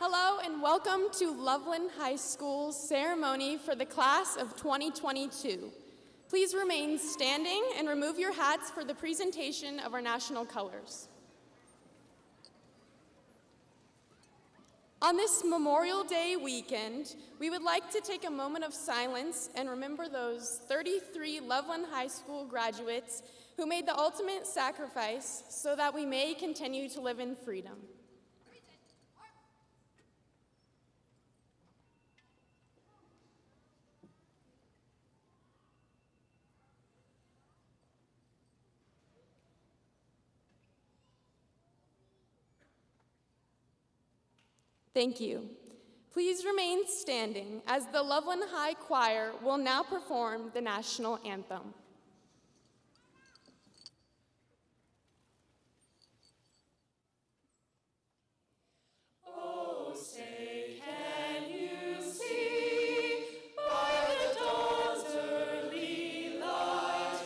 Hello and welcome to Loveland High School's ceremony for the class of 2022. Please remain standing and remove your hats for the presentation of our national colors. On this Memorial Day weekend, we would like to take a moment of silence and remember those 33 Loveland High School graduates who made the ultimate sacrifice so that we may continue to live in freedom. Thank you. Please remain standing as the Loveland High Choir will now perform the National Anthem. Oh, say, can you see by the dawn's early light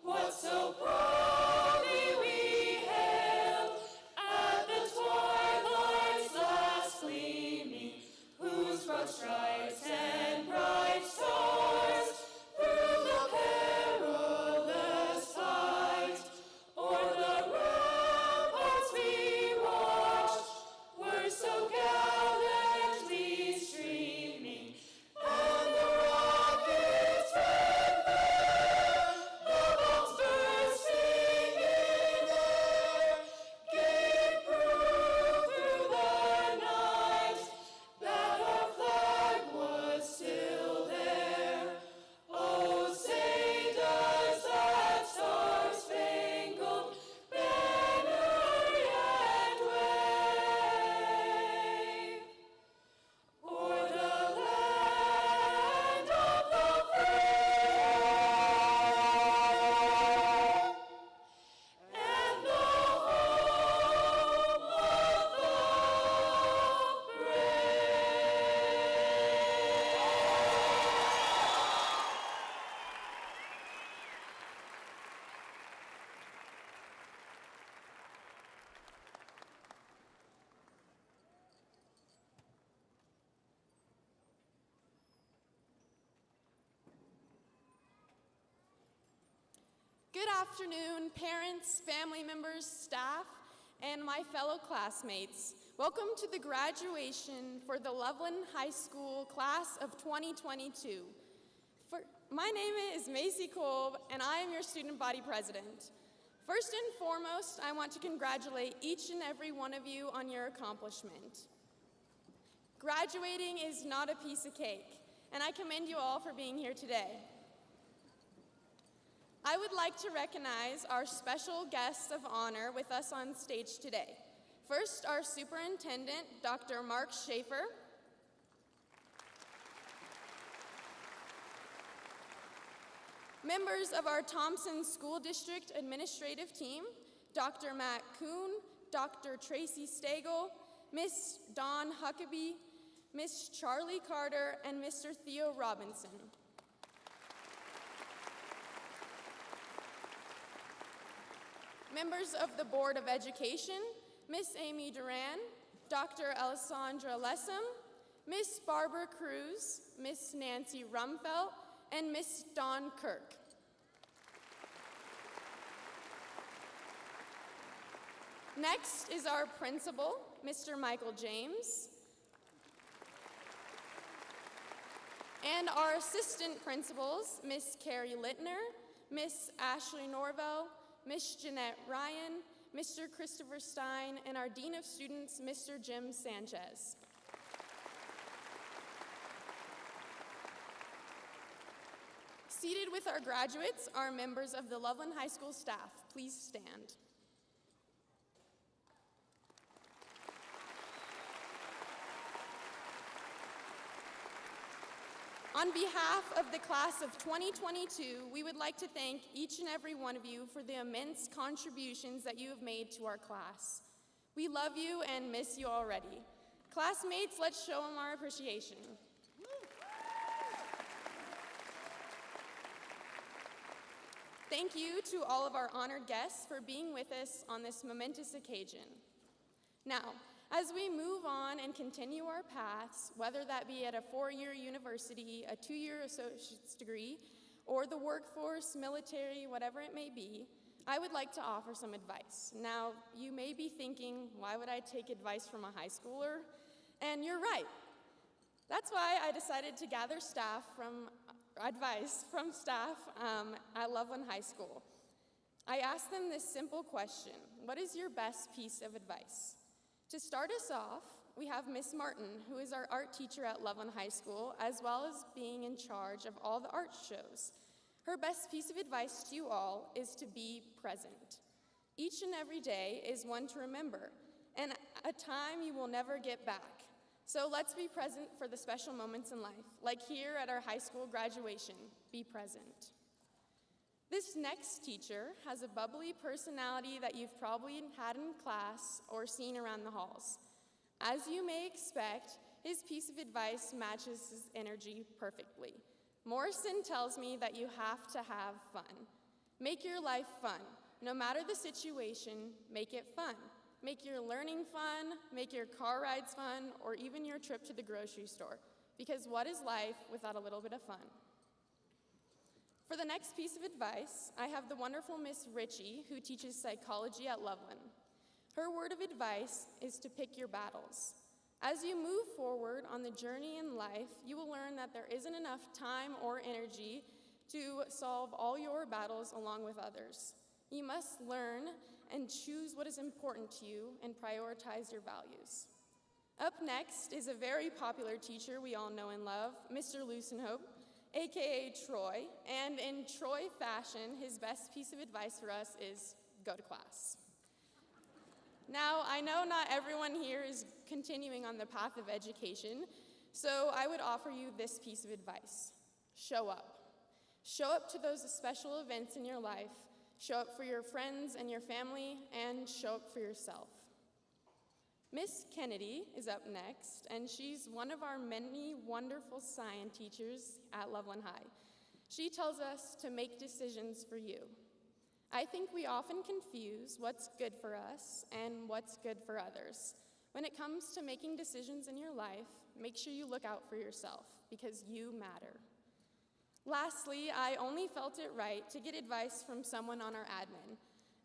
what so proudly we hailed at the twilight's last gleaming, whose broad stripes and bright stars through the perilous fight o'er the ramparts we watched were so gallantly streaming, and the rockets red glare, the bombs bursting in air, gave proof through the night that our flag was still there. Oh, say does that star-spangled banner yet wave o'er the land of the free and the home of the brave. Good afternoon, parents, family members, staff, and my fellow classmates. Welcome to the graduation for the Loveland High School class of 2022. My name is Macy Kolb, and I am your student body president. First and foremost, I want to congratulate each and every one of you on your accomplishment. Graduating is not a piece of cake, and I commend you all for being here today. I would like to recognize our special guests of honor with us on stage today. First, our superintendent, Dr. Mark Schaefer. Members of our Thompson School District administrative team, Dr. Matt Kuhn, Dr. Tracy Stagel, Miss Dawn Huckabee, Miss Charlie Carter, and Mr. Theo Robinson. Members of the Board of Education, Miss Amy Duran, Dr. Alessandra Lessem, Miss Barbara Cruz, Miss Nancy Rumfelt, and Miss Dawn Kirk. Next is our principal, Mr. Michael James, and our assistant principals, Miss Carrie Littner, Miss Ashley Norvell, Miss Jeanette Ryan, Mr. Christopher Stein, and our Dean of Students, Mr. Jim Sanchez. Seated with our graduates are members of the Loveland High School staff. Please stand. On behalf of the class of 2022, we would like to thank each and every one of you for the immense contributions that you have made to our class. We love you and miss you already. Classmates, let's show them our appreciation. Thank you to all of our honored guests for being with us on this momentous occasion. Now, As we move on and continue our paths, whether that be at a 4-year university, a 2-year associate's degree, or the workforce, military, whatever it may be, I would like to offer some advice. Now, you may be thinking, why would I take advice from a high schooler? And you're right. That's why I decided to gather advice from staff at Loveland High School. I asked them this simple question: what is your best piece of advice? To start us off, we have Miss Martin, who is our art teacher at Loveland High School, as well as being in charge of all the art shows. Her best piece of advice to you all is to be present. Each and every day is one to remember, and a time you will never get back. So let's be present for the special moments in life, like here at our high school graduation. Be present. This next teacher has a bubbly personality that you've probably had in class or seen around the halls. As you may expect, his piece of advice matches his energy perfectly. Morrison tells me that you have to have fun. Make your life fun. No matter the situation, make it fun. Make your learning fun, make your car rides fun, or even your trip to the grocery store. Because what is life without a little bit of fun? For the next piece of advice, I have the wonderful Miss Ritchie, who teaches psychology at Loveland. Her word of advice is to pick your battles. As you move forward on the journey in life, you will learn that there isn't enough time or energy to solve all your battles along with others. You must learn and choose what is important to you and prioritize your values. Up next is a very popular teacher we all know and love, Mr. Loosenhope, aka Troy, and in Troy fashion, his best piece of advice for us is go to class. Now, I know not everyone here is continuing on the path of education, so I would offer you this piece of advice. Show up. Show up to those special events in your life. Show up for your friends and your family, and show up for yourself. Miss Kennedy is up next, and she's one of our many wonderful science teachers at Loveland High. She tells us to make decisions for you. I think we often confuse what's good for us and what's good for others. When it comes to making decisions in your life, make sure you look out for yourself, because you matter. Lastly, I only felt it right to get advice from someone on our admin.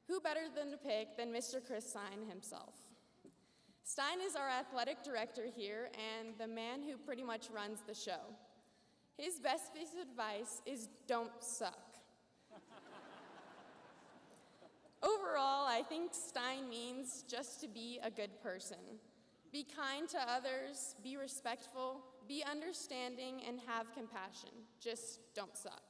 Who better than to pick than Mr. Chris Stein himself? Stein is our athletic director here and the man who pretty much runs the show. His best piece of advice is don't suck. Overall, I think Stein means just to be a good person. Be kind to others, be respectful, be understanding, and have compassion. Just don't suck.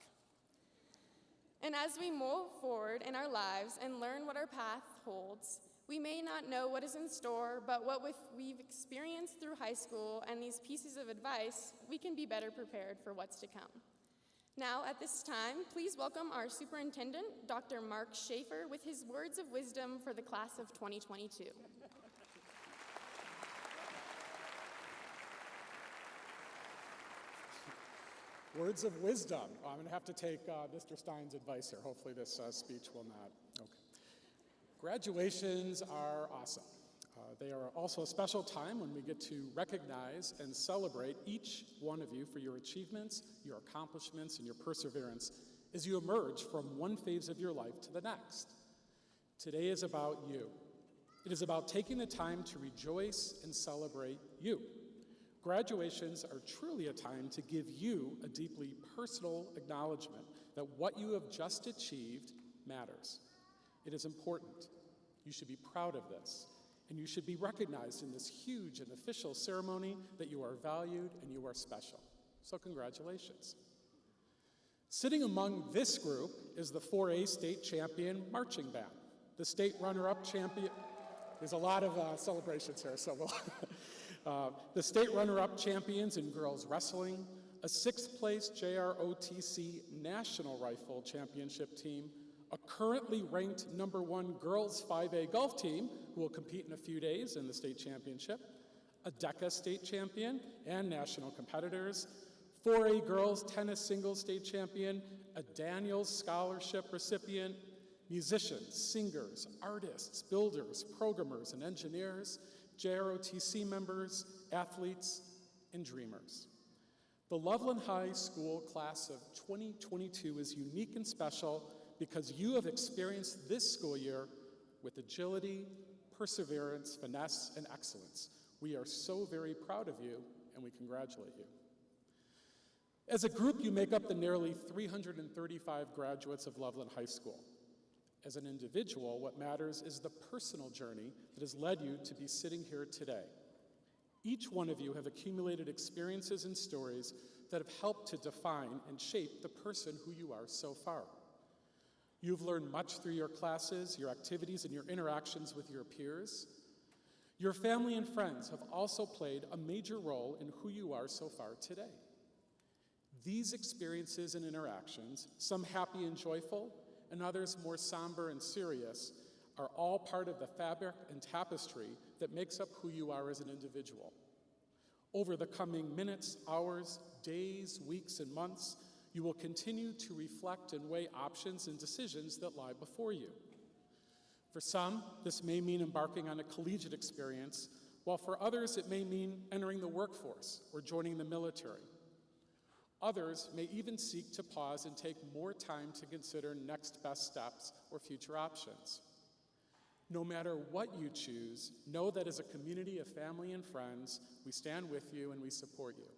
And as we move forward in our lives and learn what our path holds, we may not know what is in store, but what we've experienced through high school and these pieces of advice, we can be better prepared for what's to come. Now, at this time, please welcome our superintendent, Dr. Mark Schaefer, with his words of wisdom for the class of 2022. Words of wisdom. I'm going to have to take Mr. Stein's advice here. Hopefully this speech will not. Okay. Graduations are awesome. They are also a special time when we get to recognize and celebrate each one of you for your achievements, your accomplishments, and your perseverance as you emerge from one phase of your life to the next. Today is about you. It is about taking the time to rejoice and celebrate you. Graduations are truly a time to give you a deeply personal acknowledgement that what you have just achieved matters. It is important. You should be proud of this, and you should be recognized in this huge and official ceremony that you are valued and you are special. So congratulations. Sitting among this group is the 4A state champion marching band, the state runner-up champion. There's a lot of celebrations here, so we'll the state runner-up champions in girls wrestling, a 6th place JROTC National Rifle Championship team, a currently ranked #1 girls 5A golf team who will compete in a few days in the state championship, a DECA state champion and national competitors, 4A girls tennis singles state champion, a Daniels Scholarship recipient, musicians, singers, artists, builders, programmers, and engineers, JROTC members, athletes, and dreamers. The Loveland High School class of 2022 is unique and special because you have experienced this school year with agility, perseverance, finesse, and excellence. We are so very proud of you, and we congratulate you. As a group, you make up the nearly 335 graduates of Loveland High School. As an individual, what matters is the personal journey that has led you to be sitting here today. Each one of you have accumulated experiences and stories that have helped to define and shape the person who you are so far. You've learned much through your classes, your activities, and your interactions with your peers. Your family and friends have also played a major role in who you are so far today. These experiences and interactions, some happy and joyful, and others more somber and serious, are all part of the fabric and tapestry that makes up who you are as an individual. Over the coming minutes, hours, days, weeks, and months, you will continue to reflect and weigh options and decisions that lie before you. For some, this may mean embarking on a collegiate experience, while for others it may mean entering the workforce or joining the military. Others may even seek to pause and take more time to consider next best steps or future options. No matter what you choose, know that as a community of family and friends, we stand with you and we support you.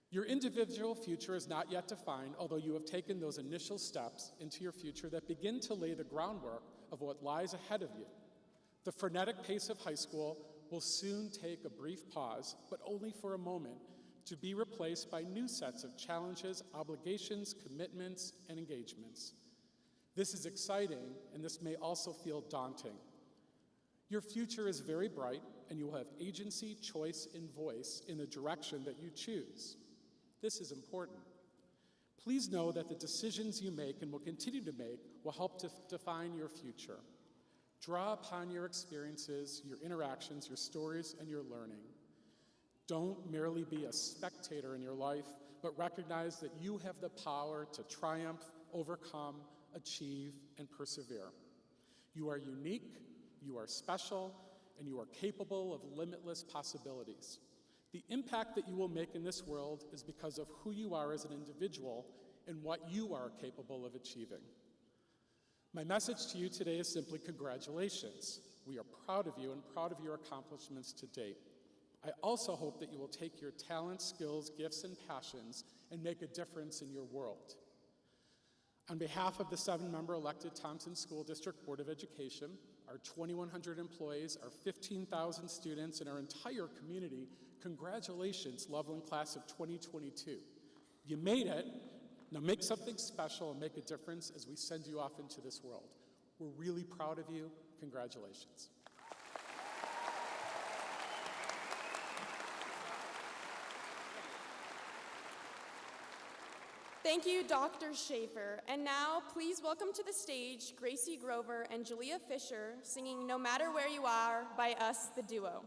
Your individual future is not yet defined, although you have taken those initial steps into your future that begin to lay the groundwork of what lies ahead of you. The frenetic pace of high school will soon take a brief pause, but only for a moment, to be replaced by new sets of challenges, obligations, commitments, and engagements. This is exciting, and this may also feel daunting. Your future is very bright, and you will have agency, choice, and voice in the direction that you choose. This is important. Please know that the decisions you make and will continue to make will help to define your future. Draw upon your experiences, your interactions, your stories, and your learning. Don't merely be a spectator in your life, but recognize that you have the power to triumph, overcome, achieve, and persevere. You are unique, you are special, and you are capable of limitless possibilities. The impact that you will make in this world is because of who you are as an individual and what you are capable of achieving. My message to you today is simply congratulations. We are proud of you and proud of your accomplishments to date. I also hope that you will take your talents, skills, gifts, and passions and make a difference in your world. On behalf of the 7-member elected Thompson School District Board of Education, our 2,100 employees, our 15,000 students, and our entire community, congratulations, Loveland Class of 2022. You made it. Now make something special and make a difference as we send you off into this world. We're really proud of you. Congratulations. Thank you, Dr. Schaefer. And now, please welcome to the stage Gracie Grover and Julia Fisher singing No Matter Where You Are by Us, the Duo.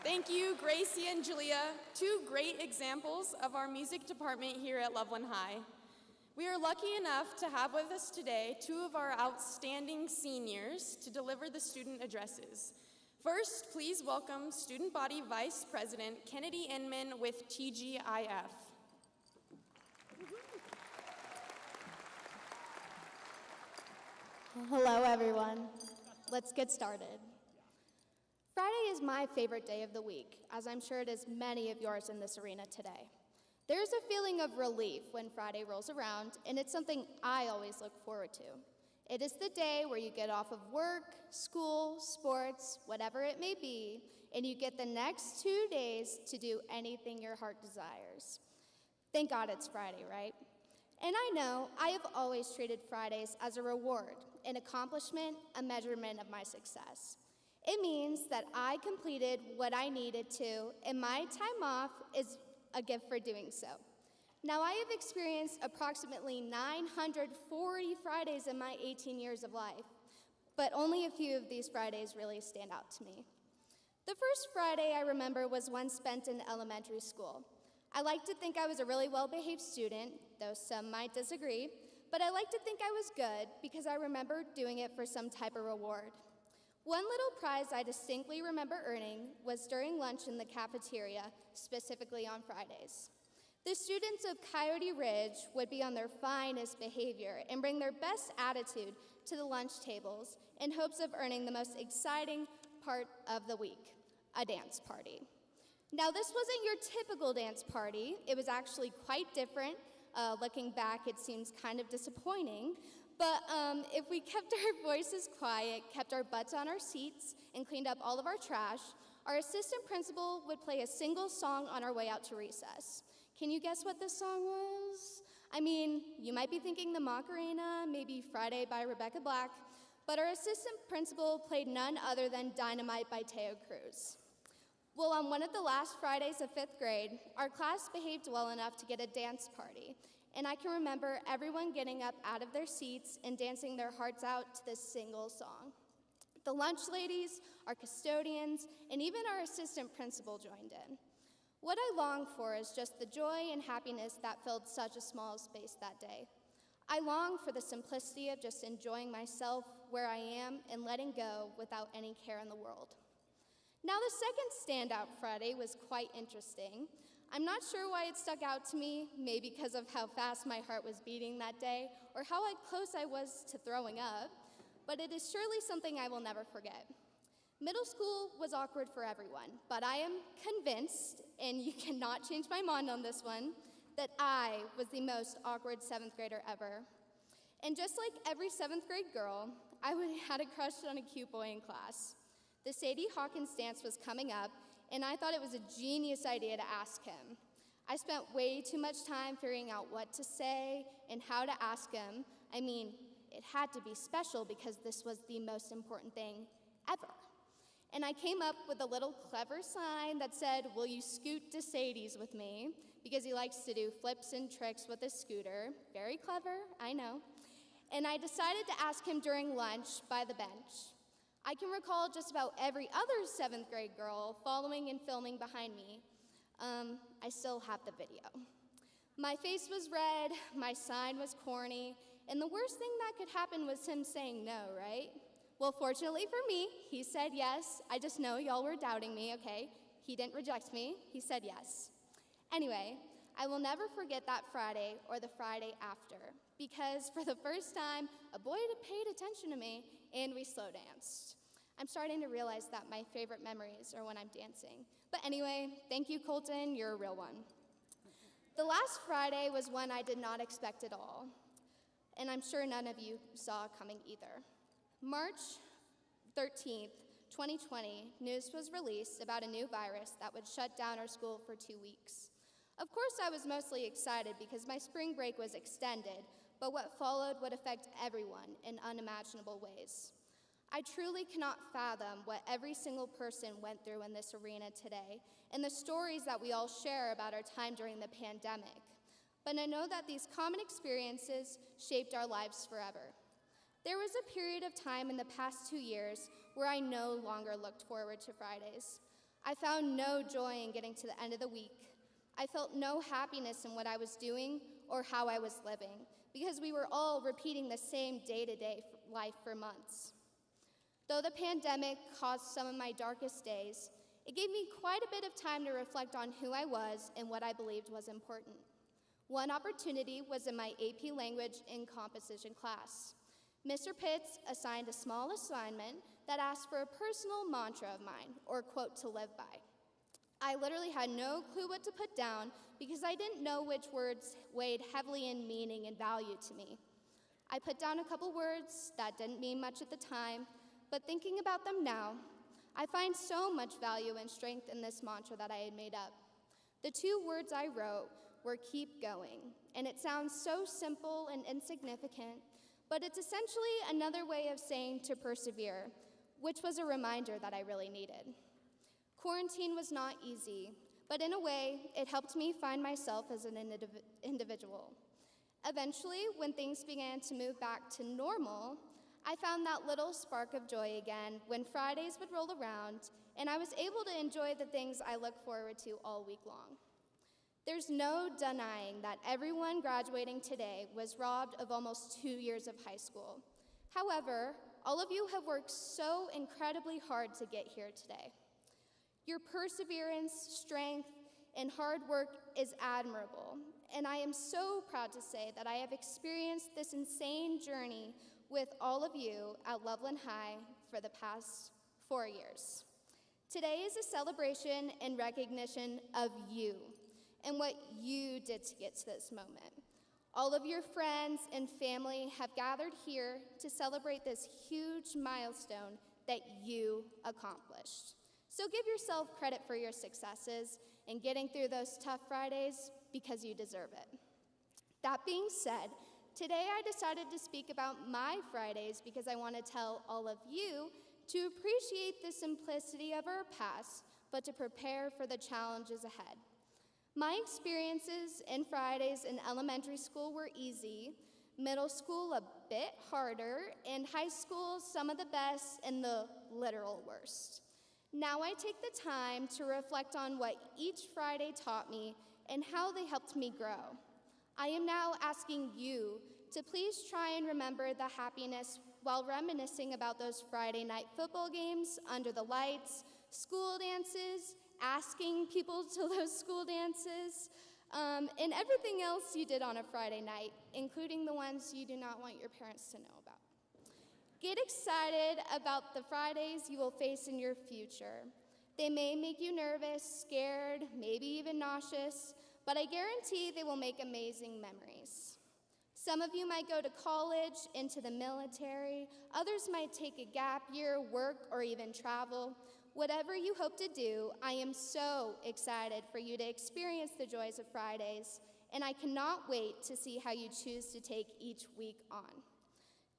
Thank you, Gracie and Julia, two great examples of our music department here at Loveland High. We are lucky enough to have with us today two of our outstanding seniors to deliver the student addresses. First, please welcome Student Body Vice President Kennedy Inman with TGIF. Hello, everyone. Let's get started. Friday is my favorite day of the week, as I'm sure it is many of yours in this arena today. There's a feeling of relief when Friday rolls around, and it's something I always look forward to. It is the day where you get off of work, school, sports, whatever it may be, and you get the next 2 days to do anything your heart desires. Thank God it's Friday, right? And I know I have always treated Fridays as a reward, an accomplishment, a measurement of my success. It means that I completed what I needed to, and my time off is a gift for doing so. Now, I have experienced approximately 940 Fridays in my 18 years of life, but only a few of these Fridays really stand out to me. The first Friday I remember was one spent in elementary school. I like to think I was a really well-behaved student, though some might disagree, but I like to think I was good because I remember doing it for some type of reward. One little prize I distinctly remember earning was during lunch in the cafeteria, specifically on Fridays. The students of Coyote Ridge would be on their finest behavior and bring their best attitude to the lunch tables in hopes of earning the most exciting part of the week, a dance party. Now, this wasn't your typical dance party. It was actually quite different. Looking back, it seems kind of disappointing. But if we kept our voices quiet, kept our butts on our seats, and cleaned up all of our trash, our assistant principal would play a single song on our way out to recess. Can you guess what this song was? I mean, you might be thinking the Macarena, maybe Friday by Rebecca Black, but our assistant principal played none other than Dynamite by Teo Cruz. Well, on one of the last Fridays of 5th grade, our class behaved well enough to get a dance party, and I can remember everyone getting up out of their seats and dancing their hearts out to this single song. The lunch ladies, our custodians, and even our assistant principal joined in. What I long for is just the joy and happiness that filled such a small space that day. I long for the simplicity of just enjoying myself where I am and letting go without any care in the world. Now, the second standout Friday was quite interesting. I'm not sure why it stuck out to me, maybe because of how fast my heart was beating that day or how close I was to throwing up, but it is surely something I will never forget. Middle school was awkward for everyone, but I am convinced, and you cannot change my mind on this one, that I was the most awkward 7th grader ever. And just like every 7th grade girl, I had a crush on a cute boy in class. The Sadie Hawkins dance was coming up, and I thought it was a genius idea to ask him. I spent way too much time figuring out what to say and how to ask him. I mean, it had to be special because this was the most important thing ever. And I came up with a little clever sign that said, "Will you scoot to Sadie's with me?" Because he likes to do flips and tricks with his scooter. Very clever, I know. And I decided to ask him during lunch by the bench. I can recall just about every other 7th grade girl following and filming behind me. I still have the video. My face was red, my sign was corny, and the worst thing that could happen was him saying no, right? Well, fortunately for me, he said yes. I just know y'all were doubting me, okay? He didn't reject me, he said yes. Anyway, I will never forget that Friday or the Friday after, because for the first time, a boy paid attention to me and we slow danced. I'm starting to realize that my favorite memories are when I'm dancing. But anyway, thank you, Colton, you're a real one. The last Friday was one I did not expect at all, and I'm sure none of you saw coming either. March 13th, 2020, news was released about a new virus that would shut down our school for 2 weeks. Of course, I was mostly excited because my spring break was extended, but what followed would affect everyone in unimaginable ways. I truly cannot fathom what every single person went through in this arena today and the stories that we all share about our time during the pandemic. But I know that these common experiences shaped our lives forever. There was a period of time in the past 2 years where I no longer looked forward to Fridays. I found no joy in getting to the end of the week. I felt no happiness in what I was doing or how I was living, because we were all repeating the same day-to-day life for months. Though the pandemic caused some of my darkest days, it gave me quite a bit of time to reflect on who I was and what I believed was important. One opportunity was in my AP Language and Composition class. Mr. Pitts assigned a small assignment that asked for a personal mantra of mine, or quote to live by. I literally had no clue what to put down because I didn't know which words weighed heavily in meaning and value to me. I put down a couple words that didn't mean much at the time, but thinking about them now, I find so much value and strength in this mantra that I had made up. The 2 words I wrote were keep going, and it sounds so simple and insignificant, but it's essentially another way of saying to persevere, which was a reminder that I really needed. Quarantine was not easy, but in a way, it helped me find myself as an individual. Eventually, when things began to move back to normal, I found that little spark of joy again when Fridays would roll around, and I was able to enjoy the things I look forward to all week long. There's no denying that everyone graduating today was robbed of almost 2 years of high school. However, all of you have worked so incredibly hard to get here today. Your perseverance, strength, and hard work is admirable, and I am so proud to say that I have experienced this insane journey with all of you at Loveland High for the past 4 years. Today is a celebration and recognition of you and what you did to get to this moment. All of your friends and family have gathered here to celebrate this huge milestone that you accomplished. So give yourself credit for your successes and getting through those tough Fridays because you deserve it. That being said, today I decided to speak about my Fridays because I want to tell all of you to appreciate the simplicity of our past, but to prepare for the challenges ahead. My experiences in Fridays in elementary school were easy, middle school a bit harder, and high school some of the best and the literal worst. Now I take the time to reflect on what each Friday taught me and how they helped me grow. I am now asking you to please try and remember the happiness while reminiscing about those Friday night football games under the lights, school dances, asking people to those school dances, and everything else you did on a Friday night, including the ones you do not want your parents to know about. Get excited about the Fridays you will face in your future. They may make you nervous, scared, maybe even nauseous, but I guarantee they will make amazing memories. Some of you might go to college, into the military, others might take a gap year, work, or even travel. Whatever you hope to do, I am so excited for you to experience the joys of Fridays, and I cannot wait to see how you choose to take each week on.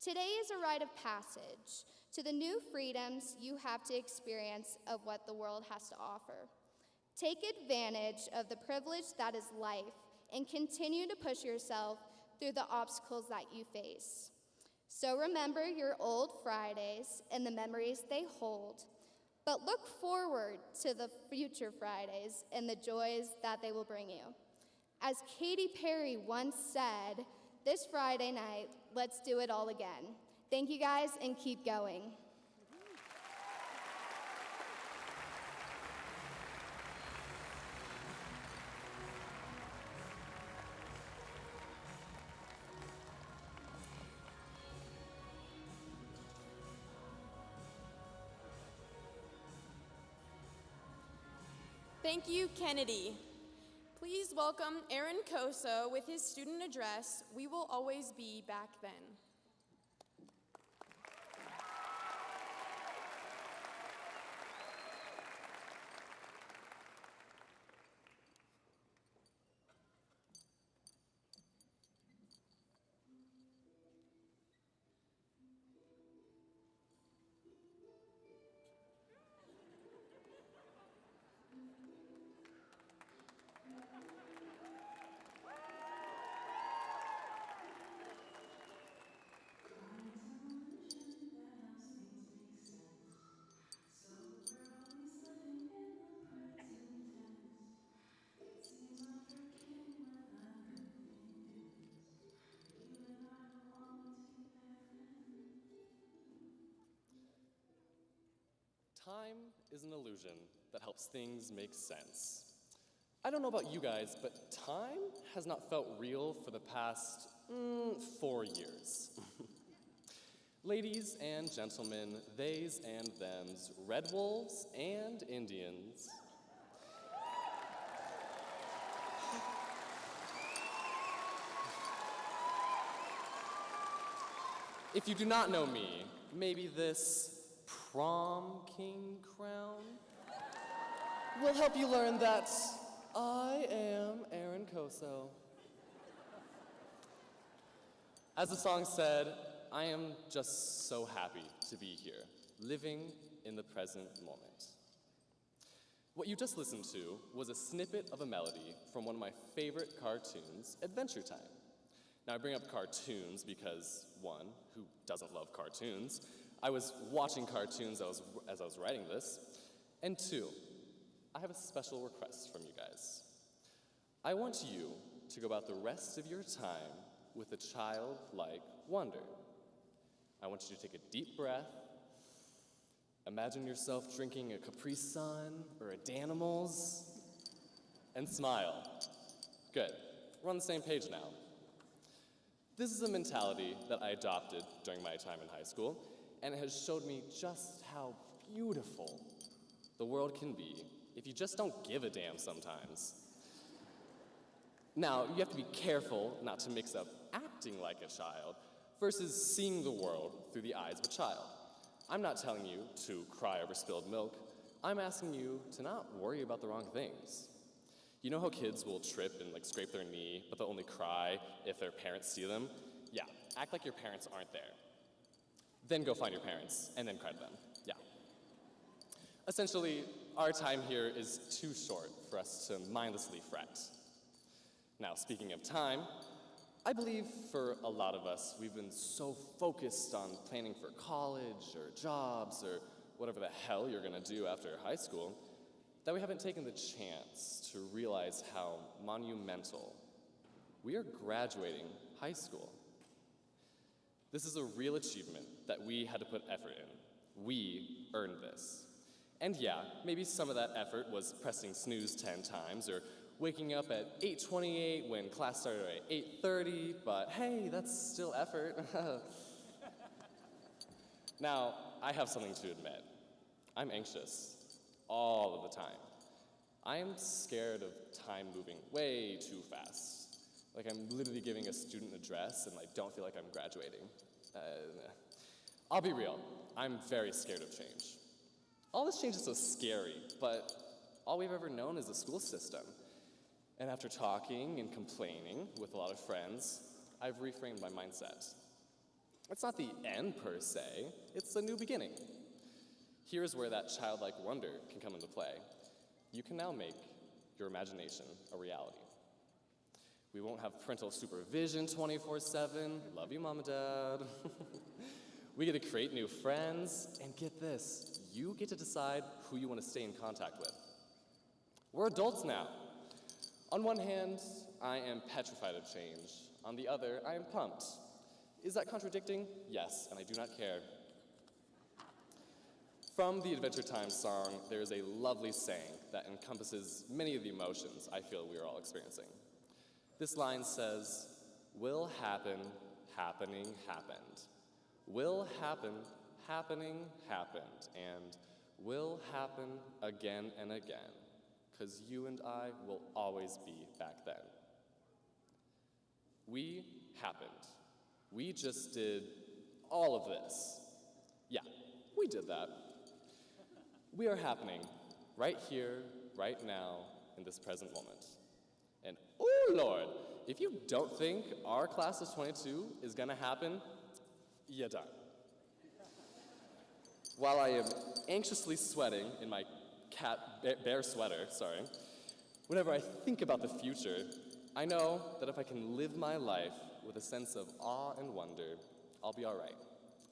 Today is a rite of passage to the new freedoms you have to experience of what the world has to offer. Take advantage of the privilege that is life and continue to push yourself through the obstacles that you face. So remember your old Fridays and the memories they hold, but look forward to the future Fridays and the joys that they will bring you. As Katy Perry once said, this Friday night, let's do it all again. Thank you guys, and keep going. Thank you, Kennedy. Please welcome Aaron Koso with his student address, "We Will Always Be Back Then." Time is an illusion that helps things make sense. I don't know about you guys, but time has not felt real for the past 4 years. Ladies and gentlemen, theys and thems, red wolves and Indians. If you do not know me, maybe this prom king crown will help you learn that I am Aaron Koso. As the song said, I am just so happy to be here, living in the present moment. What you just listened to was a snippet of a melody from one of my favorite cartoons, Adventure Time. Now, I bring up cartoons because, one, who doesn't love cartoons? I was watching cartoons as I was writing this. And two, I have a special request from you guys. I want you to go about the rest of your time with a childlike wonder. I want you to take a deep breath, imagine yourself drinking a Capri Sun or a Danimals, and smile. Good. We're on the same page now. This is a mentality that I adopted during my time in high school, and it has showed me just how beautiful the world can be if you just don't give a damn sometimes. Now, you have to be careful not to mix up acting like a child versus seeing the world through the eyes of a child. I'm not telling you to cry over spilled milk. I'm asking you to not worry about the wrong things. You know how kids will trip and scrape their knee, but they'll only cry if their parents see them? Yeah, act like your parents aren't there. Then go find your parents, and then cry to them. Yeah. Essentially, our time here is too short for us to mindlessly fret. Now, speaking of time, I believe for a lot of us, we've been so focused on planning for college or jobs or whatever the hell you're gonna do after high school, that we haven't taken the chance to realize how monumental we are graduating high school. This is a real achievement that we had to put effort in. We earned this. And yeah, maybe some of that effort was pressing snooze 10 times or waking up at 8:28 when class started at 8:30, but hey, that's still effort. Now, I have something to admit. I'm anxious. All of the time. I am scared of time moving way too fast. Like I'm literally giving a student address and don't feel like I'm graduating. I'll be real, I'm very scared of change. All this change is so scary, but all we've ever known is the school system. And after talking and complaining with a lot of friends, I've reframed my mindset. It's not the end per se, it's a new beginning. Here's where that childlike wonder can come into play. You can now make your imagination a reality. We won't have parental supervision 24/7. Love you, Mom and Dad. We get to create new friends, and get this, you get to decide who you want to stay in contact with. We're adults now. On one hand, I am petrified of change. On the other, I am pumped. Is that contradicting? Yes, and I do not care. From the Adventure Time song, there is a lovely saying that encompasses many of the emotions I feel we are all experiencing. This line says, will happen, happening, happened. Will happen, happening, happened. And will happen again and again, because you and I will always be back then. We happened. We just did all of this. Yeah, we did that. We are happening right here, right now, in this present moment. And oh Lord, if you don't think our class of 22 is gonna happen, you're done. While I am anxiously sweating in my bear sweater, whenever I think about the future, I know that if I can live my life with a sense of awe and wonder, I'll be all right.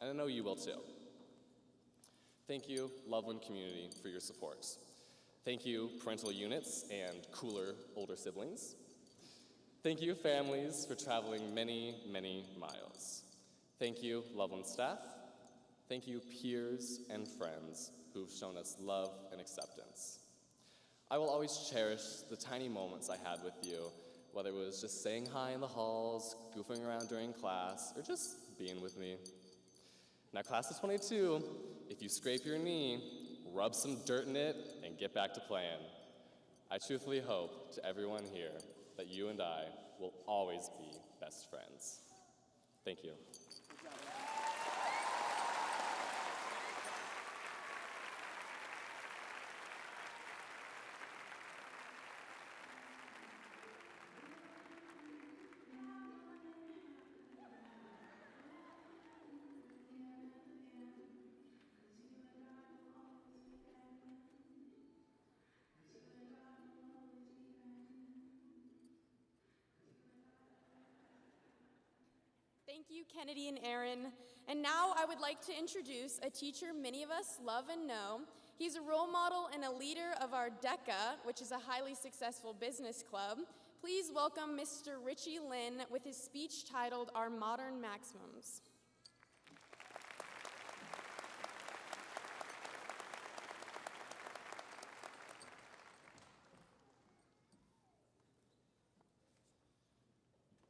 And I know you will too. Thank you, Loveland community, for your support. Thank you, parental units and cooler older siblings. Thank you, families, for traveling many, many miles. Thank you, Loveland staff. Thank you, peers and friends who've shown us love and acceptance. I will always cherish the tiny moments I had with you, whether it was just saying hi in the halls, goofing around during class, or just being with me. Now, class of 22, if you scrape your knee, rub some dirt in it, and get back to playing. I truthfully hope to everyone here that you and I will always be best friends. Thank you. Thank you, Kennedy and Aaron. And now I would like to introduce a teacher many of us love and know. He's a role model and a leader of our DECA, which is a highly successful business club. Please welcome Mr. Richie Lynn with his speech titled Our Modern Maxims.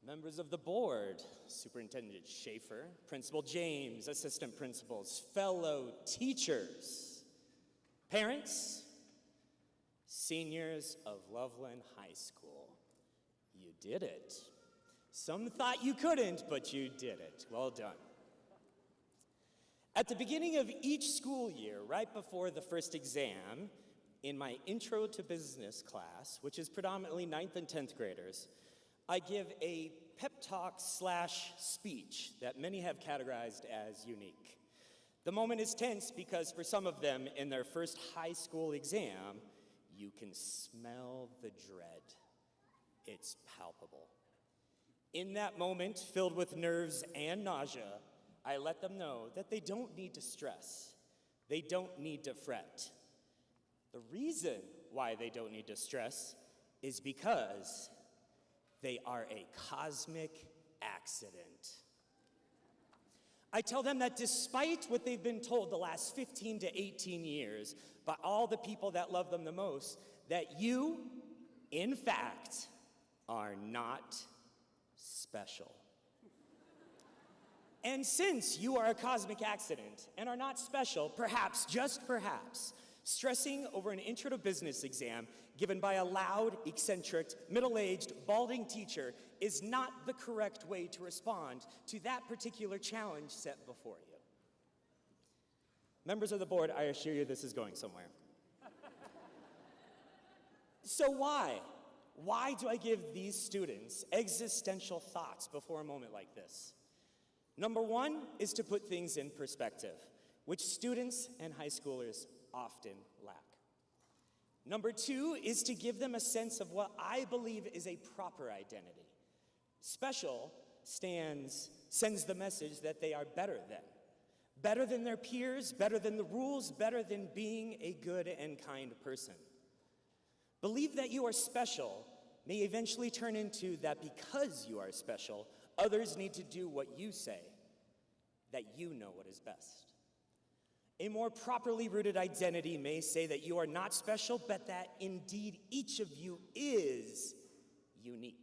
Members of the board, Superintendent Schaefer, Principal James, assistant principals, fellow teachers, parents, seniors of Loveland High School. You did it. Some thought you couldn't, but you did it. Well done. At the beginning of each school year, right before the first exam, in my Intro to Business class, which is predominantly 9th and 10th graders, I give a pep talk / speech that many have categorized as unique. The moment is tense because for some of them, in their first high school exam, you can smell the dread. It's palpable. In that moment, filled with nerves and nausea, I let them know that they don't need to stress. They don't need to fret. The reason why they don't need to stress is because they are a cosmic accident. I tell them that despite what they've been told the last 15 to 18 years by all the people that love them the most, that you, in fact, are not special. And since you are a cosmic accident and are not special, perhaps, just perhaps, stressing over an intro to business exam given by a loud, eccentric, middle-aged, balding teacher is not the correct way to respond to that particular challenge set before you. Members of the board, I assure you this is going somewhere. So why? Why do I give these students existential thoughts before a moment like this? Number one is to put things in perspective, which students and high schoolers often lack. Number two is to give them a sense of what I believe is a proper identity. Special sends the message that they are better than their peers, better than the rules, better than being a good and kind person. Believe that you are special may eventually turn into that because you are special, others need to do what you say, that you know what is best. A more properly rooted identity may say that you are not special, but that indeed each of you is unique.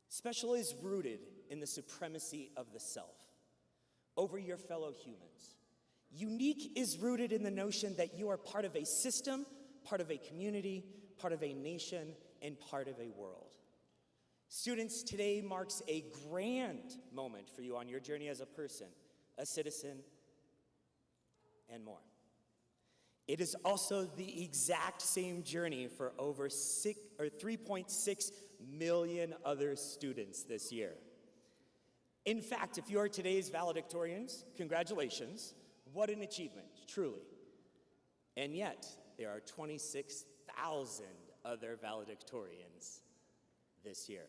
Special is rooted in the supremacy of the self over your fellow humans. Unique is rooted in the notion that you are part of a system, part of a community, part of a nation, and part of a world. Students, today marks a grand moment for you on your journey as a person, a citizen, and more. It is also the exact same journey for over 3.6 million other students this year. In fact, if you are today's valedictorians, congratulations. What an achievement, truly. And yet, there are 26,000 other valedictorians this year.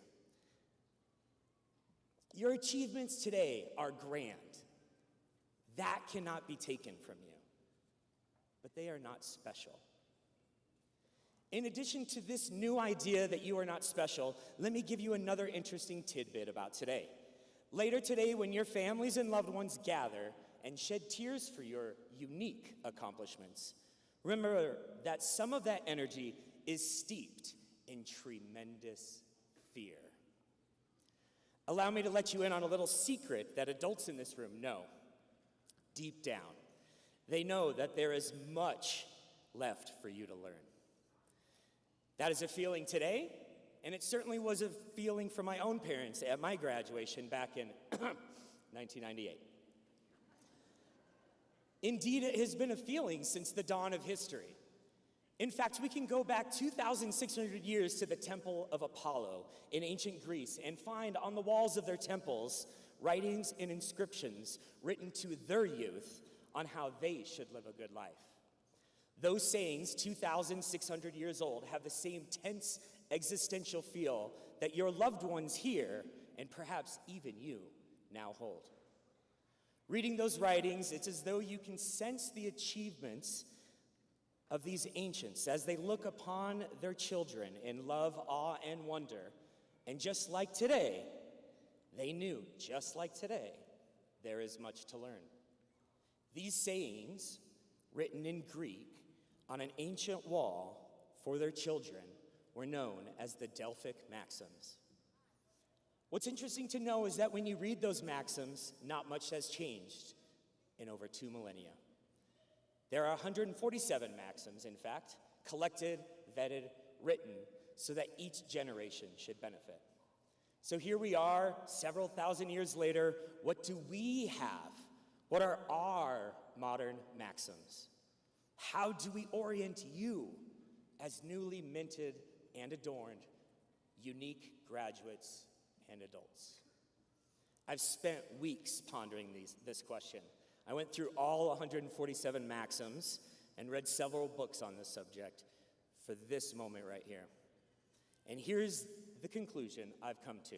Your achievements today are grand. That cannot be taken from you. But they are not special. In addition to this new idea that you are not special, let me give you another interesting tidbit about today. Later today, when your families and loved ones gather and shed tears for your unique accomplishments, remember that some of that energy is steeped in tremendous fear. Allow me to let you in on a little secret that adults in this room know. Deep down, they know that there is much left for you to learn. That is a feeling today, and it certainly was a feeling for my own parents at my graduation back in 1998. Indeed, it has been a feeling since the dawn of history. In fact, we can go back 2,600 years to the Temple of Apollo in ancient Greece and find on the walls of their temples writings and inscriptions written to their youth on how they should live a good life. Those sayings, 2,600 years old, have the same tense existential feel that your loved ones here, and perhaps even you, now hold. Reading those writings, it's as though you can sense the achievements of these ancients as they look upon their children in love, awe, and wonder. And just like today, they knew, just like today, there is much to learn. These sayings, written in Greek on an ancient wall for their children, were known as the Delphic Maxims. What's interesting to know is that when you read those maxims, not much has changed in over 2 millennia. There are 147 maxims, in fact, collected, vetted, written, so that each generation should benefit. So here we are, several thousand years later. What do we have? What are our modern maxims? How do we orient you as newly minted and adorned, unique graduates and adults? I've spent weeks pondering this question. I went through all 147 maxims and read several books on this subject for this moment right here. And here's the conclusion I've come to.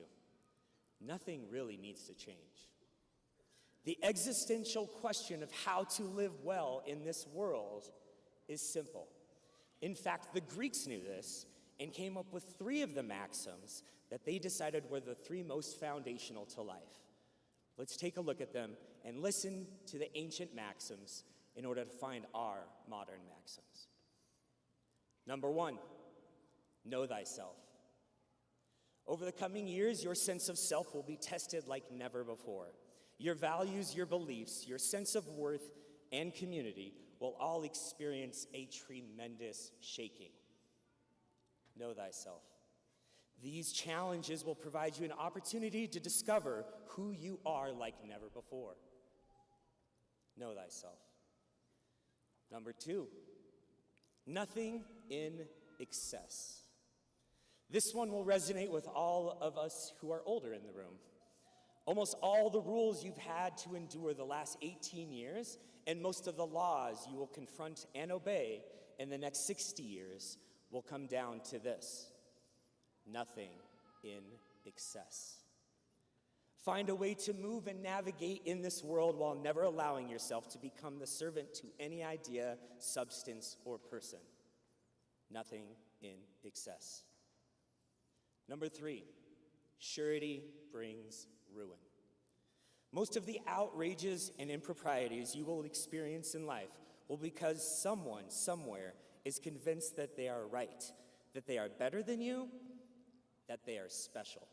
Nothing really needs to change. The existential question of how to live well in this world is simple. In fact, the Greeks knew this and came up with 3 of the maxims that they decided were the 3 most foundational to life. Let's take a look at them and listen to the ancient maxims in order to find our modern maxims. Number 1, know thyself. Over the coming years, your sense of self will be tested like never before. Your values, your beliefs, your sense of worth, and community will all experience a tremendous shaking. Know thyself. These challenges will provide you an opportunity to discover who you are like never before. Know thyself. Number 2, nothing in excess. This one will resonate with all of us who are older in the room. Almost all the rules you've had to endure the last 18 years and most of the laws you will confront and obey in the next 60 years will come down to this: nothing in excess. Find a way to move and navigate in this world while never allowing yourself to become the servant to any idea, substance, or person. Nothing in excess. Number 3, surety brings ruin. Most of the outrages and improprieties you will experience in life will be because someone, somewhere, is convinced that they are right, that they are better than you, that they are special.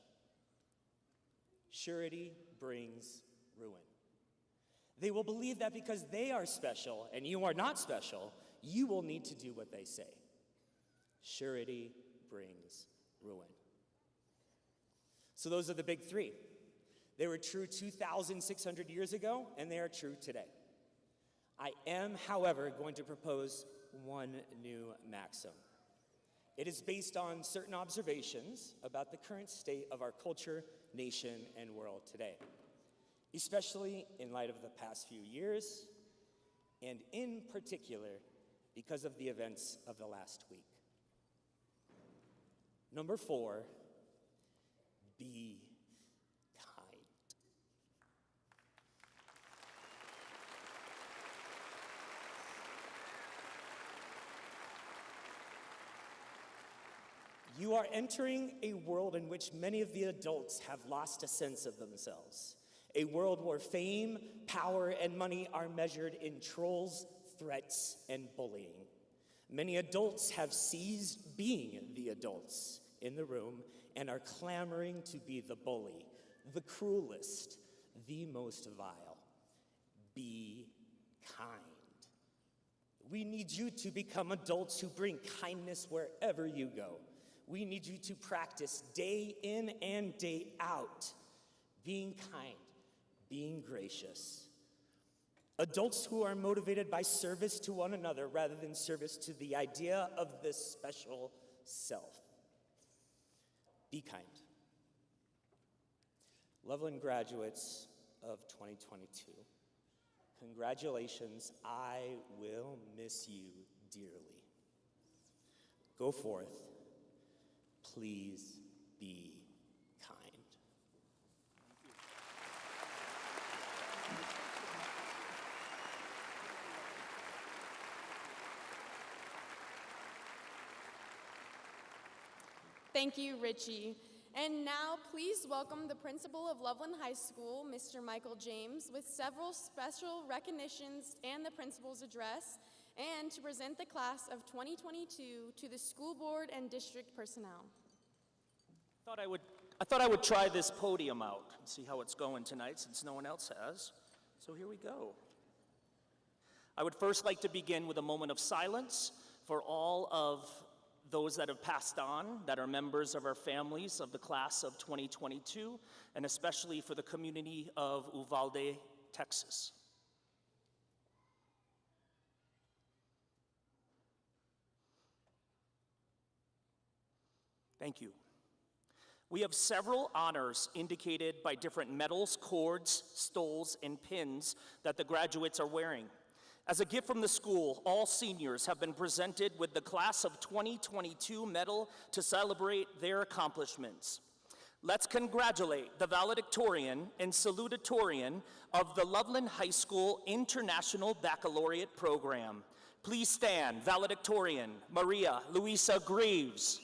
Surety brings ruin. They will believe that because they are special and you are not special, you will need to do what they say. Surety brings ruin. So those are the big 3. They were true 2,600 years ago, and they are true today. I am, however, going to propose one new maxim. It is based on certain observations about the current state of our culture, nation, and world today, especially in light of the past few years, and in particular, because of the events of the last week. Number 4, be kind. You are entering a world in which many of the adults have lost a sense of themselves. A world where fame, power, and money are measured in trolls, threats, and bullying. Many adults have seized being the adults in the room and are clamoring to be the bully, the cruelest, the most vile. Be kind. We need you to become adults who bring kindness wherever you go. We need you to practice day in and day out, being kind, being gracious. Adults who are motivated by service to one another rather than service to the idea of the special self. Be kind. Loveland graduates of 2022, congratulations. I will miss you dearly. Go forth. Please be kind. Thank you, Richie. And now, please welcome the principal of Loveland High School, Mr. Michael James, with several special recognitions and the principal's address, and to present the class of 2022 to the school board and district personnel. I thought I would try this podium out and see how it's going tonight, since no one else has. So here we go. I would first like to begin with a moment of silence for all of those that have passed on, that are members of our families of the class of 2022, and especially for the community of Uvalde, Texas. Thank you. We have several honors indicated by different medals, cords, stoles, and pins that the graduates are wearing. As a gift from the school, all seniors have been presented with the Class of 2022 medal to celebrate their accomplishments. Let's congratulate the valedictorian and salutatorian of the Loveland High School International Baccalaureate Program. Please stand, valedictorian Maria Luisa Greaves.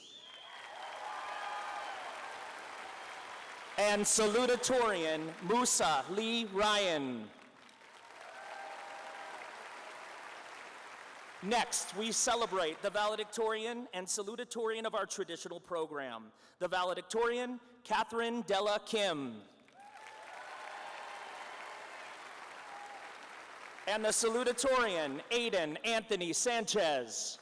And salutatorian Musa Lee Ryan. Next, we celebrate the valedictorian and salutatorian of our traditional program, the valedictorian, Catherine Della Kim. And the salutatorian, Aiden Anthony Sanchez.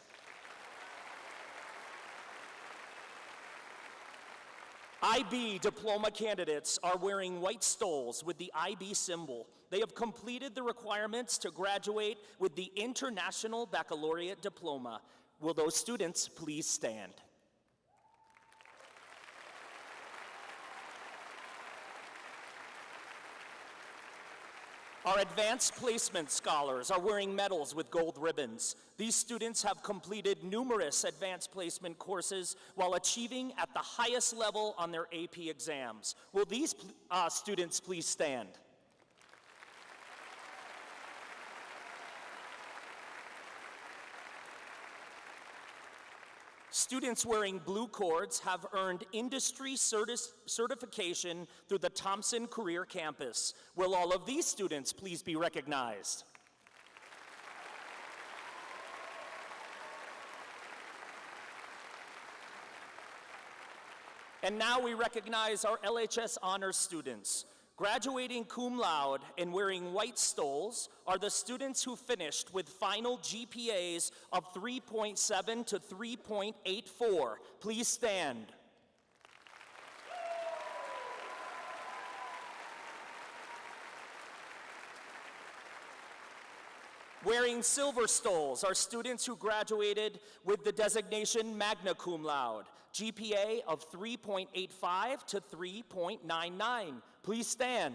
IB diploma candidates are wearing white stoles with the IB symbol. They have completed the requirements to graduate with the International Baccalaureate Diploma. Will those students please stand? Our advanced placement scholars are wearing medals with gold ribbons. These students have completed numerous advanced placement courses while achieving at the highest level on their AP exams. Will these students please stand? Students wearing blue cords have earned industry certification through the Thompson Career Campus. Will all of these students please be recognized? And now we recognize our LHS Honors students. Graduating cum laude and wearing white stoles are the students who finished with final GPAs of 3.7 to 3.84. Please stand. Wearing silver stoles are students who graduated with the designation magna cum laude, GPA of 3.85 to 3.99. Please stand.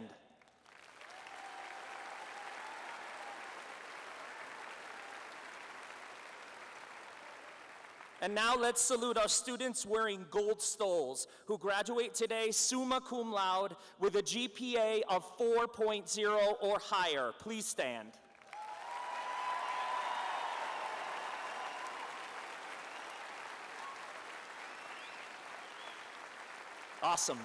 And now let's salute our students wearing gold stoles who graduate today summa cum laude with a GPA of 4.0 or higher. Please stand. Awesome.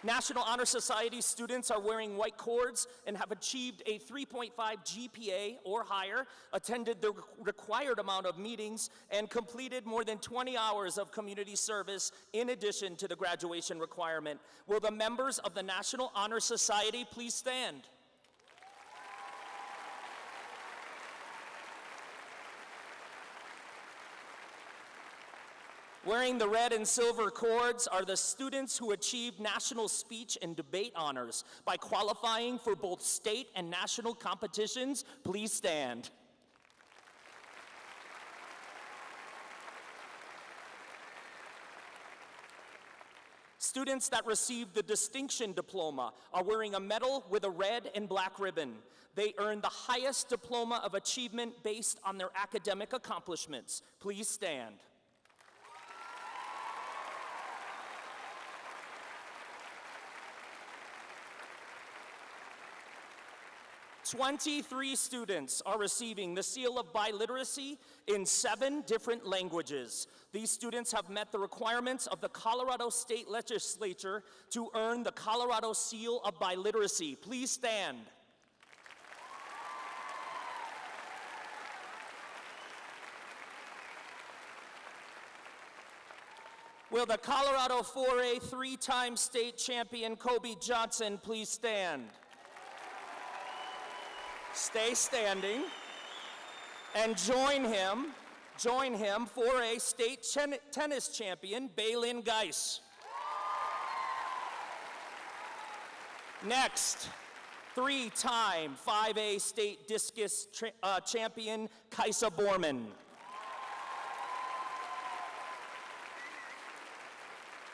National Honor Society students are wearing white cords and have achieved a 3.5 GPA or higher, attended the required amount of meetings, and completed more than 20 hours of community service in addition to the graduation requirement. Will the members of the National Honor Society please stand? Wearing the red and silver cords are the students who achieved national speech and debate honors by qualifying for both state and national competitions. Please stand. Students that received the distinction diploma are wearing a medal with a red and black ribbon. They earned the highest diploma of achievement based on their academic accomplishments. Please stand. "23 students are receiving the seal of biliteracy in 7 different languages. These students have met the requirements of the Colorado State Legislature to earn the Colorado Seal of Biliteracy. Please stand. Will the Colorado 4A 3-time state champion Kobe Johnson please stand? Stay standing, and join him, 4A state tennis champion Baylin Geis. Next, 3-time 5A state discus champion Kaisa Borman.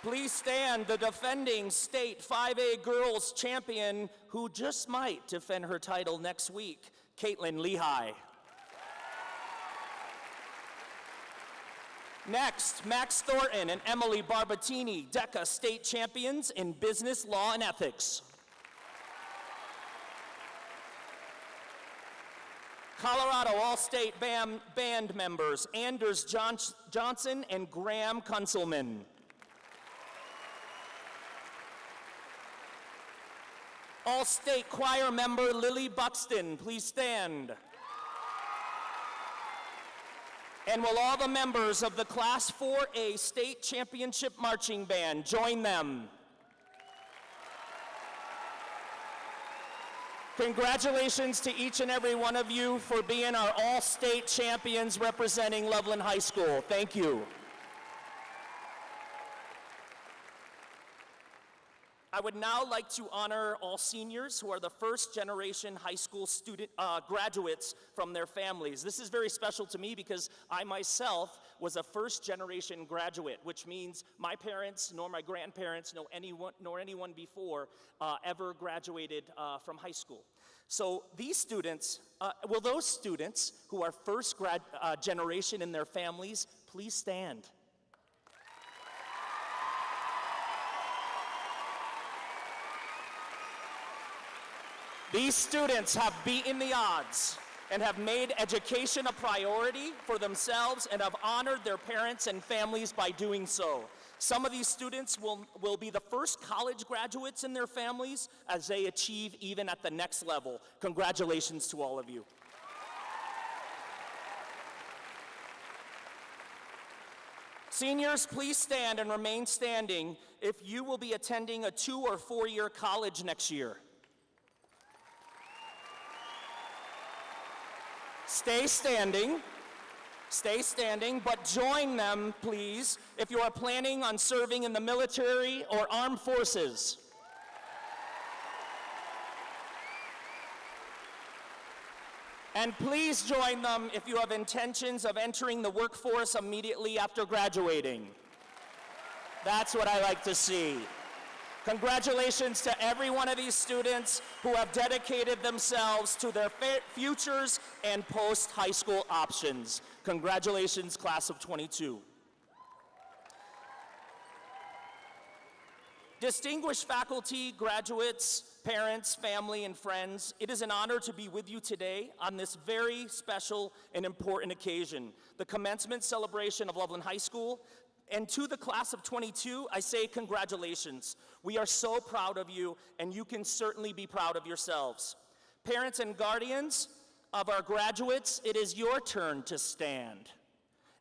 Please stand, the defending state 5A girls champion who just might defend her title next week, Caitlin Lehigh. Next, Max Thornton and Emily Barbatini, DECA state champions in business, law, and ethics. Colorado All-State Band members, Anders Johnson and Graham Kunselman. All-State Choir member Lily Buxton, please stand. And will all the members of the Class 4A State Championship Marching Band join them? Congratulations to each and every one of you for being our all-state champions representing Loveland High School. Thank you. I would now like to honor all seniors who are the first generation high school student graduates from their families. This is very special to me because I myself was a first generation graduate, which means my parents nor my grandparents nor anyone before ever graduated from high school. So these students, will those students who are first generation in their families, please stand. These students have beaten the odds and have made education a priority for themselves and have honored their parents and families by doing so. Some of these students will be the first college graduates in their families as they achieve even at the next level. Congratulations to all of you. Seniors, please stand and remain standing if you will be attending a 2- or 4-year college next year. Stay standing, but join them, please, if you are planning on serving in the military or armed forces. And please join them if you have intentions of entering the workforce immediately after graduating. That's what I like to see. Congratulations to every one of these students who have dedicated themselves to their futures and post-high school options. Congratulations, class of 22. Distinguished faculty, graduates, parents, family, and friends, it is an honor to be with you today on this very special and important occasion, the commencement celebration of Loveland High School. And to the class of 22, I say congratulations. We are so proud of you, and you can certainly be proud of yourselves. Parents and guardians of our graduates, it is your turn to stand.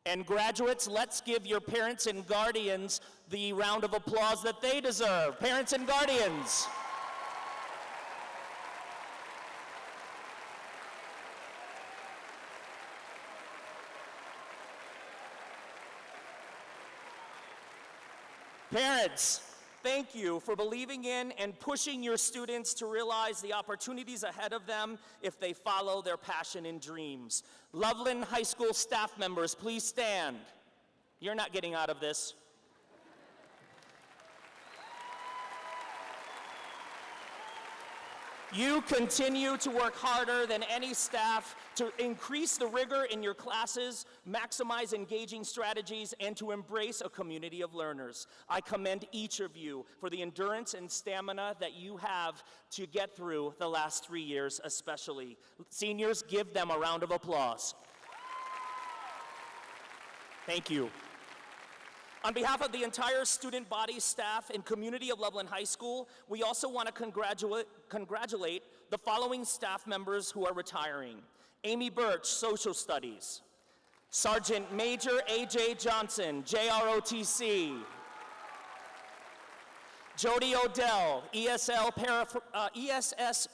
And graduates, let's give your parents and guardians the round of applause that they deserve. Parents and guardians. Parents, thank you for believing in and pushing your students to realize the opportunities ahead of them if they follow their passion and dreams. Loveland High School staff members, please stand. You're not getting out of this. You continue to work harder than any staff to increase the rigor in your classes, maximize engaging strategies, and to embrace a community of learners. I commend each of you for the endurance and stamina that you have to get through the last 3 years especially. Seniors, give them a round of applause. Thank you. On behalf of the entire student body, staff, and community of Loveland High School, we also want to congratulate the following staff members who are retiring. Amy Birch, Social Studies. Sergeant Major A.J. Johnson, JROTC. Jody Odell, ESS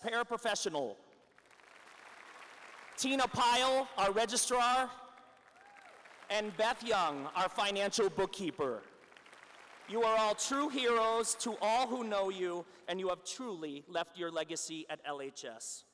Paraprofessional. Tina Pyle, our Registrar. And Beth Young, our financial bookkeeper. You are all true heroes to all who know you, and you have truly left your legacy at LHS.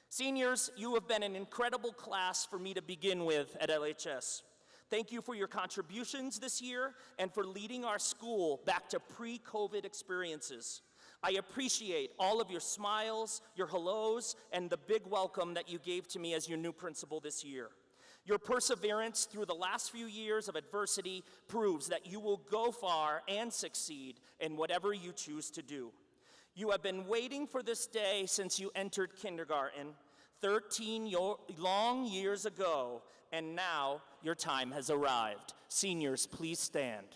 Seniors, you have been an incredible class for me to begin with at LHS. Thank you for your contributions this year and for leading our school back to pre-COVID experiences. I appreciate all of your smiles, your hellos, and the big welcome that you gave to me as your new principal this year. Your perseverance through the last few years of adversity proves that you will go far and succeed in whatever you choose to do. You have been waiting for this day since you entered kindergarten 13 long years ago, and now your time has arrived. Seniors, please stand.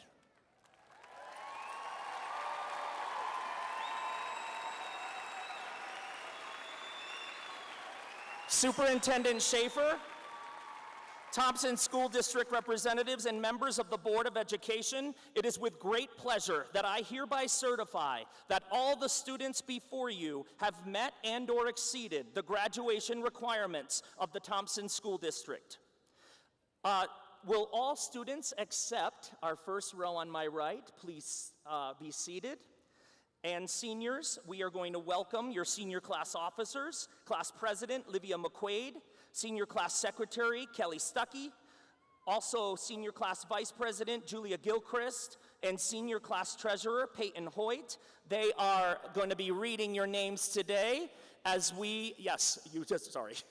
Superintendent Schaefer, Thompson School District representatives and members of the Board of Education, it is with great pleasure that I hereby certify that all the students before you have met and/or exceeded the graduation requirements of the Thompson School District. Will all students except our first row on my right please be seated? And seniors, we are going to welcome your senior class officers, Class President Livia McQuaid, Senior Class Secretary Kelly Stuckey, also Senior Class Vice President Julia Gilchrist, and Senior Class Treasurer Peyton Hoyt. They are going to be reading your names today as we,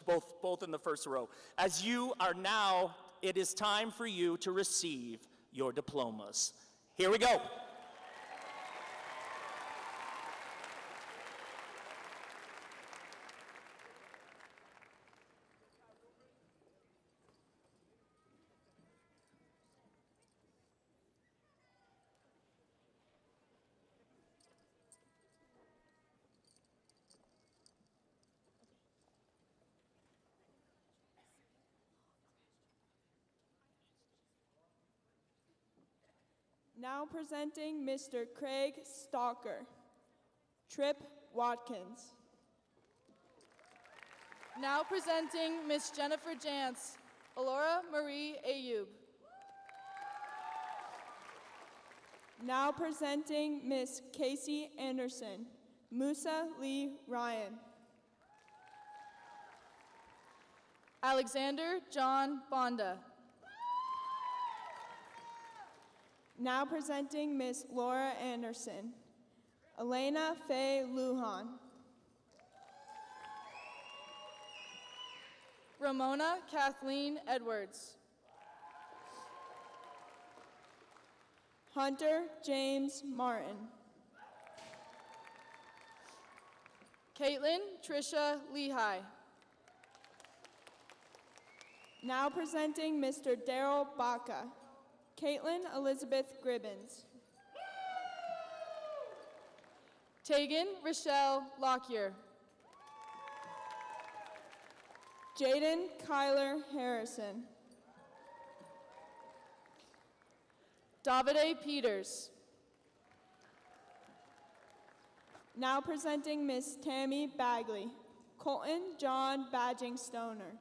both in the first row. As you are now, it is time for you to receive your diplomas. Here we go. Now presenting Mr. Craig Stalker, Trip Watkins. Now presenting Miss Jennifer Jantz, Alora Marie Ayub. Now presenting Miss Casey Anderson, Musa Lee Ryan. Alexander John Bonda. Now presenting Miss Laura Anderson, Elena Faye Lujan. Ramona Kathleen Edwards. Hunter James Martin. Caitlin Trisha Lehigh. Now presenting Mr. Daryl Baca, Caitlin Elizabeth Gribbins. Tegan Rochelle Lockyer. Jaden Kyler Harrison. Davide Peters. Now presenting Miss Tammy Bagley. Colton John Badging Stoner.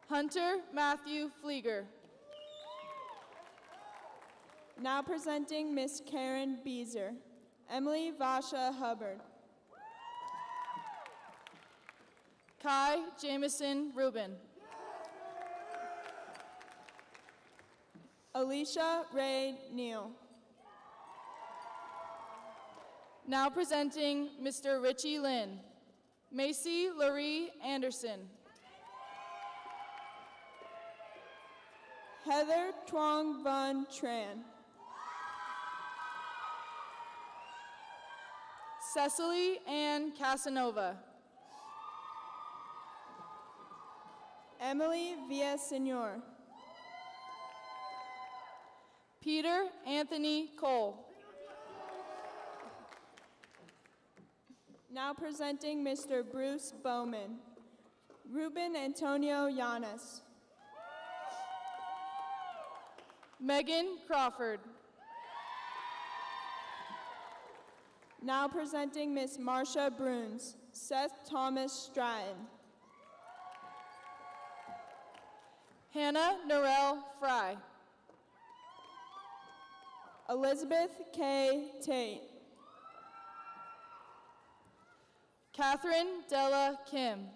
Hunter Matthew Flieger. Now presenting Miss Karen Beezer. Emily Vasha Hubbard. Kai Jamison Rubin. Alicia Ray Neal. Now presenting Mr. Richie Lynn. Macy Laurie Anderson. Heather Truong Van Tran. Cecily Ann Casanova. Emily Villasenor. Peter Anthony Cole. Now presenting Mr. Bruce Bowman. Ruben Antonio Llanes. Megan Crawford. Now presenting Miss Marcia Bruns. Seth Thomas Stratton. Hannah Norell Fry. Elizabeth K. Tate. Catherine Della Kim.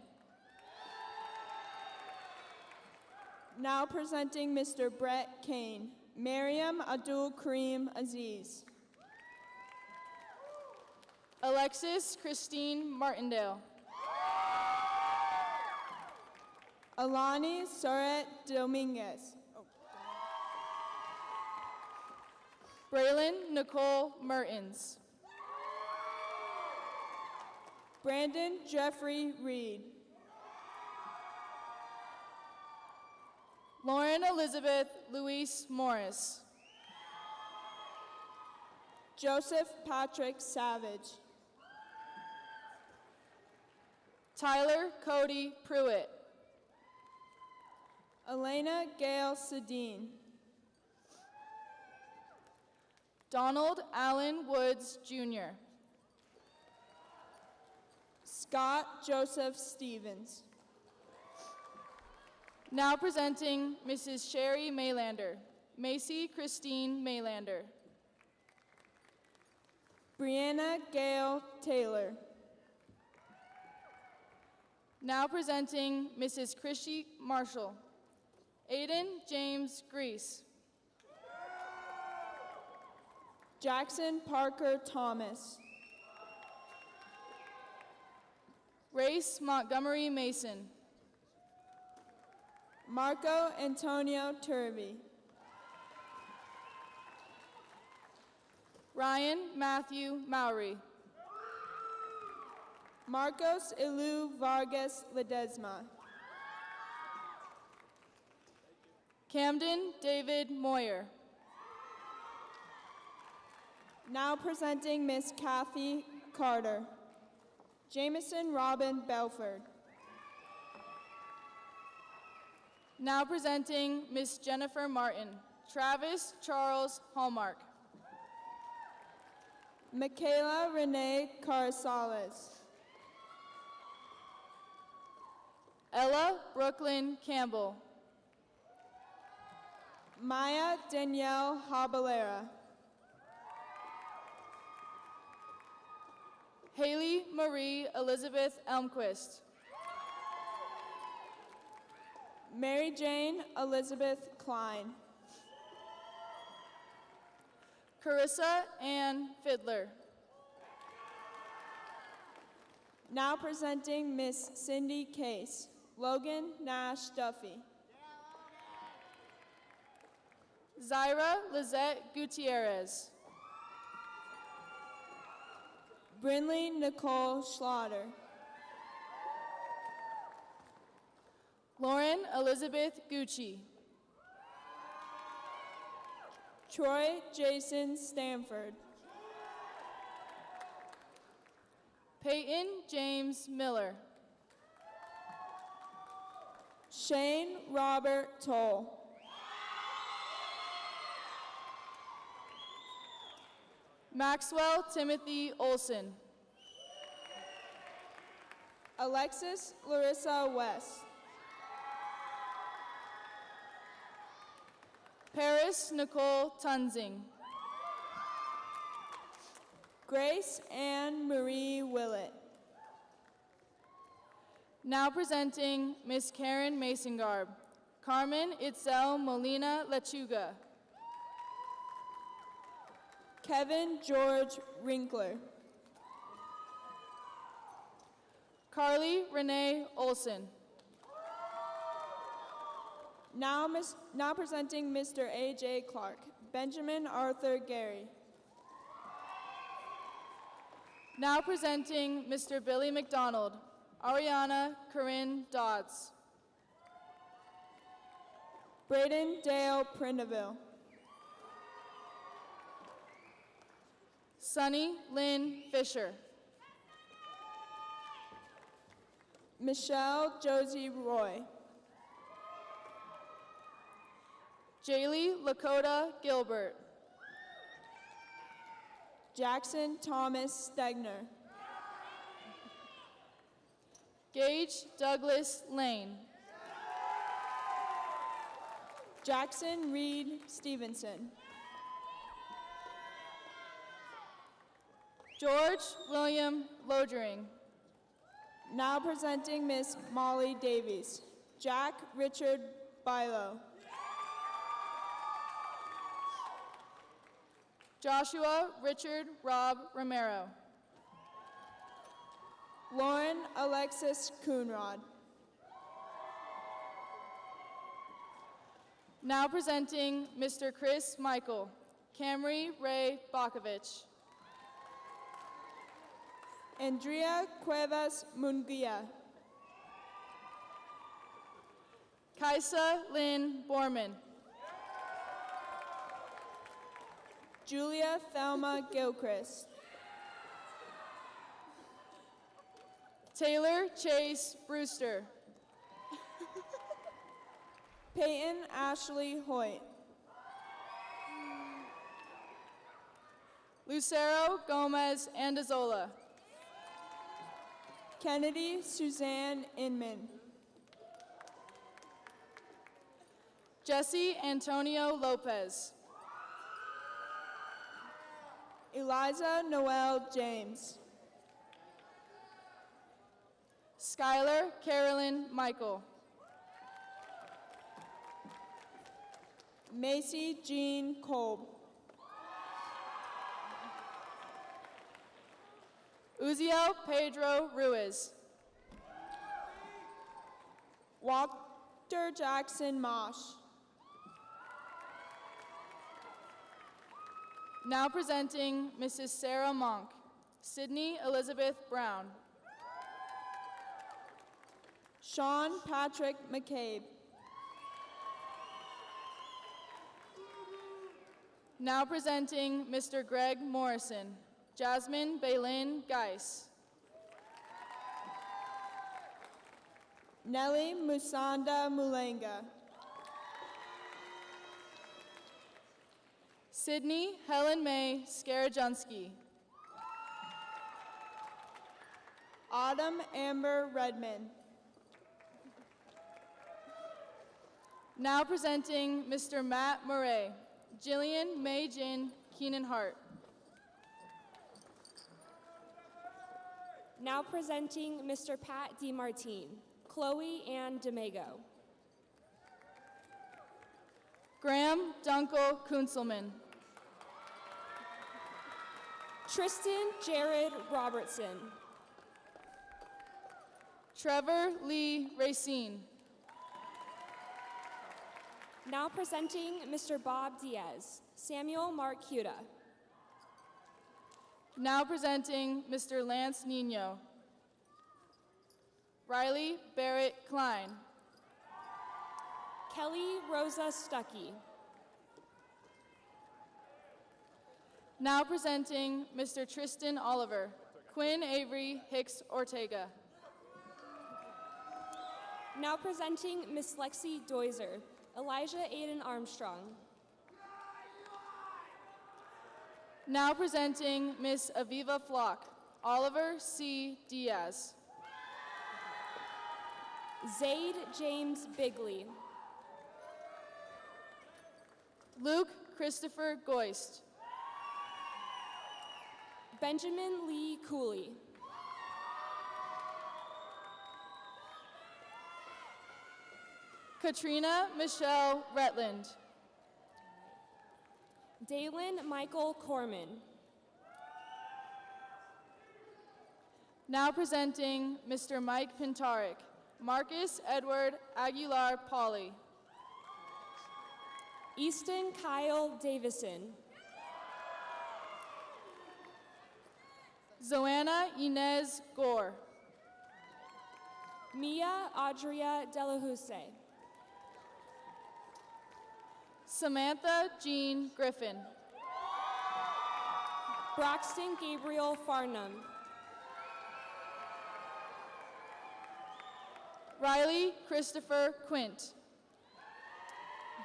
Now presenting Mr. Brett Kane. Miriam Abdul Kareem Aziz. Alexis Christine Martindale. Alani Soret Dominguez. Braylon Nicole Mertens. Brandon Jeffrey Reed. Lauren Elizabeth Louise Morris. Joseph Patrick Savage. Tyler Cody Pruitt. Elena Gail Sedin. Donald Allen Woods Jr. Scott Joseph Stevens. Now presenting Mrs. Sherry Maylander. Macy Christine Maylander. Brianna Gail Taylor. Now presenting Mrs. Chrissy Marshall. Aiden James Grease. Jackson Parker Thomas. Race Montgomery Mason. Marco Antonio Turvey. Ryan Matthew Mowry. Marcos Elu Vargas Ledesma. Camden David Moyer. Now presenting Miss Kathy Carter. Jameson Robin Belford. Now presenting Miss Jennifer Martin. Travis Charles Hallmark. Michaela Renee Carsales. Ella Brooklyn Campbell. Maya Danielle Habalera. Haley Marie Elizabeth Elmquist. Mary Jane Elizabeth Klein. Carissa Ann Fiddler. Now presenting Miss Cindy Case. Logan Nash Duffy. Zyra Lizette Gutierrez. Brinley Nicole Schlatter. Lauren Elizabeth Gucci. Troy Jason Stanford. Peyton James Miller. Shane Robert Toll. Maxwell Timothy Olson. Alexis Larissa West. Paris Nicole Tunzing. Grace Ann Marie Willett. Now presenting Miss Karen Mason-Garb. Carmen Itzel Molina Lechuga. Kevin George Winkler. Carly Renee Olson. Now presenting Mr. A.J. Clark. Benjamin Arthur Gary. Now presenting Mr. Billy McDonald. Ariana Corinne Dodds. Braden Dale Prindeville. Sunny Lynn Fisher. Michelle Josie Roy. Jaylee Lakota Gilbert. Jackson Thomas Stegner. Gage Douglas Lane. Jackson Reed Stevenson. George William Lodering. Now presenting Miss Molly Davies. Jack Richard Bilo. Joshua Richard Rob Romero. Lauren Alexis Coonrod. Now presenting Mr. Chris Michael. Camry Ray Bakovich. Andrea Cuevas Munguia. Kaisa Lynn Borman. Julia Thelma Gilchrist. Taylor Chase Brewster. Peyton Ashley Hoyt. Lucero Gomez Andazola. Kennedy Suzanne Inman. Jesse Antonio Lopez. Eliza Noel James. Skylar Carolyn Michael. Macy Jean Kolb. Uziel Pedro Ruiz. Walter Jackson Mosh. Now presenting Mrs. Sarah Monk. Sydney Elizabeth Brown. Sean Patrick McCabe. Now presenting Mr. Greg Morrison. Jasmine Baylin Geis. Nellie Musanda Mulenga. Sydney Helen May Skarajunsky. Autumn Amber Redman. Now presenting Mr. Matt Murray. Jillian May Jin Keenan Hart. Now presenting Mr. Pat DeMartine. Chloe Ann Domago. Graham Dunkel Kunzelman. Tristan Jared Robertson. Trevor Lee Racine. Now presenting Mr. Bob Diaz. Samuel Mark Huda. Now presenting Mr. Lance Nino. Riley Barrett Klein. Kelly Rosa Stuckey. Now presenting Mr. Tristan Oliver, Quinn Avery Hicks Ortega. Now presenting Miss Lexi Doiser, Elijah Aiden Armstrong. Now presenting Miss Aviva Flock, Oliver C. Diaz. Zaid James Bigley. Luke Christopher Goist. Benjamin Lee Cooley. Katrina Michelle Retland. Dalen Michael Corman. Now presenting Mr. Mike Pintarik, Marcus Edward Aguilar Pauley. Easton Kyle Davison. Zoanna Inez Gore. Mia Adria Delahuse. Samantha Jean Griffin. Braxton Gabriel Farnham. Riley Christopher Quint.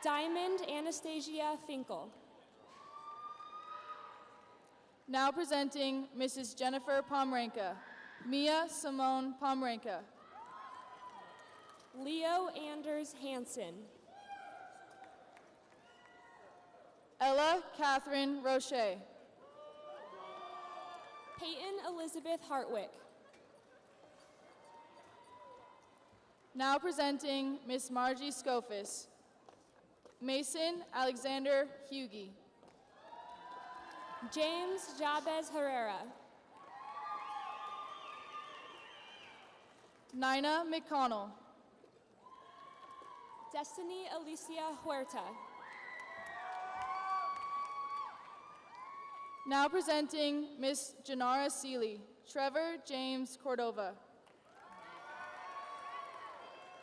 Diamond Anastasia Finkel. Now presenting Mrs. Jennifer Pomrenka, Mia Simone Pomrenka. Leo Anders Hansen. Ella Catherine Roche. Peyton Elizabeth Hartwick. Now presenting Miss Margie Scofis, Mason Alexander Hughie. James Jabez Herrera. Nina McConnell. Destiny Alicia Huerta. Now presenting Miss Janara Seeley, Trevor James Cordova.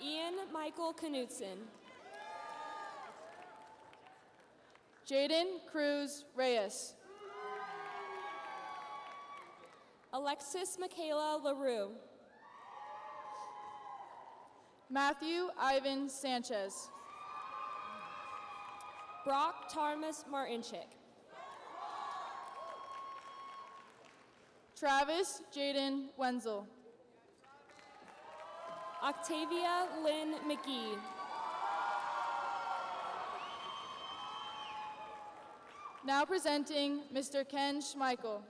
Ian Michael Knutson. Jaden Cruz Reyes. Alexis Michaela LaRue. Matthew Ivan Sanchez. Brock Tarmas Martinchik. Travis Jaden Wenzel. Octavia Lynn McGee. Now presenting Mr. Ken Schmeichel,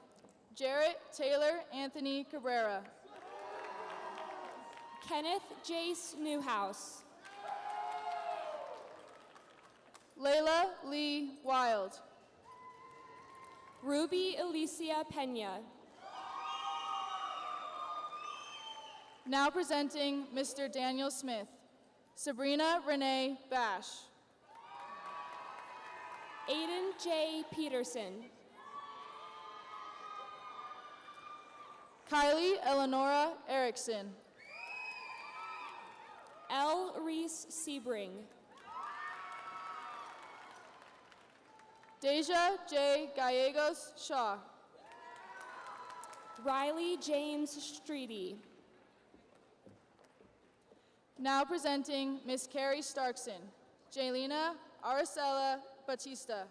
Jarrett Taylor Anthony Cabrera. Kenneth Jace Newhouse. Layla Lee Wild. Ruby Alicia Pena. Now presenting Mr. Daniel Smith, Sabrina Renee Bash. Aiden J. Peterson. Kylie Eleonora Erickson. L. Reese Sebring. Deja J. Gallegos Shaw. Riley James Streety. Now presenting Miss Carrie Starkson, Jaylina Aracela Batista.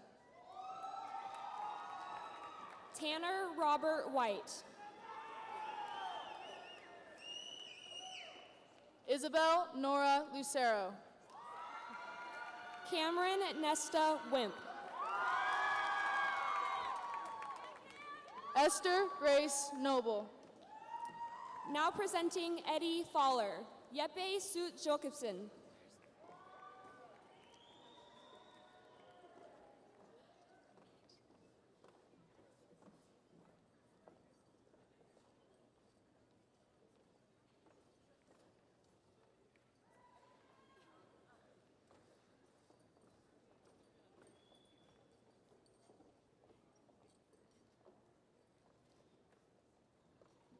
Tanner Robert White. Isabel Nora Lucero. Cameron Nesta Wimp. Esther Grace Noble. Now presenting Eddie Faller, Jeppe Soot Jacobsen.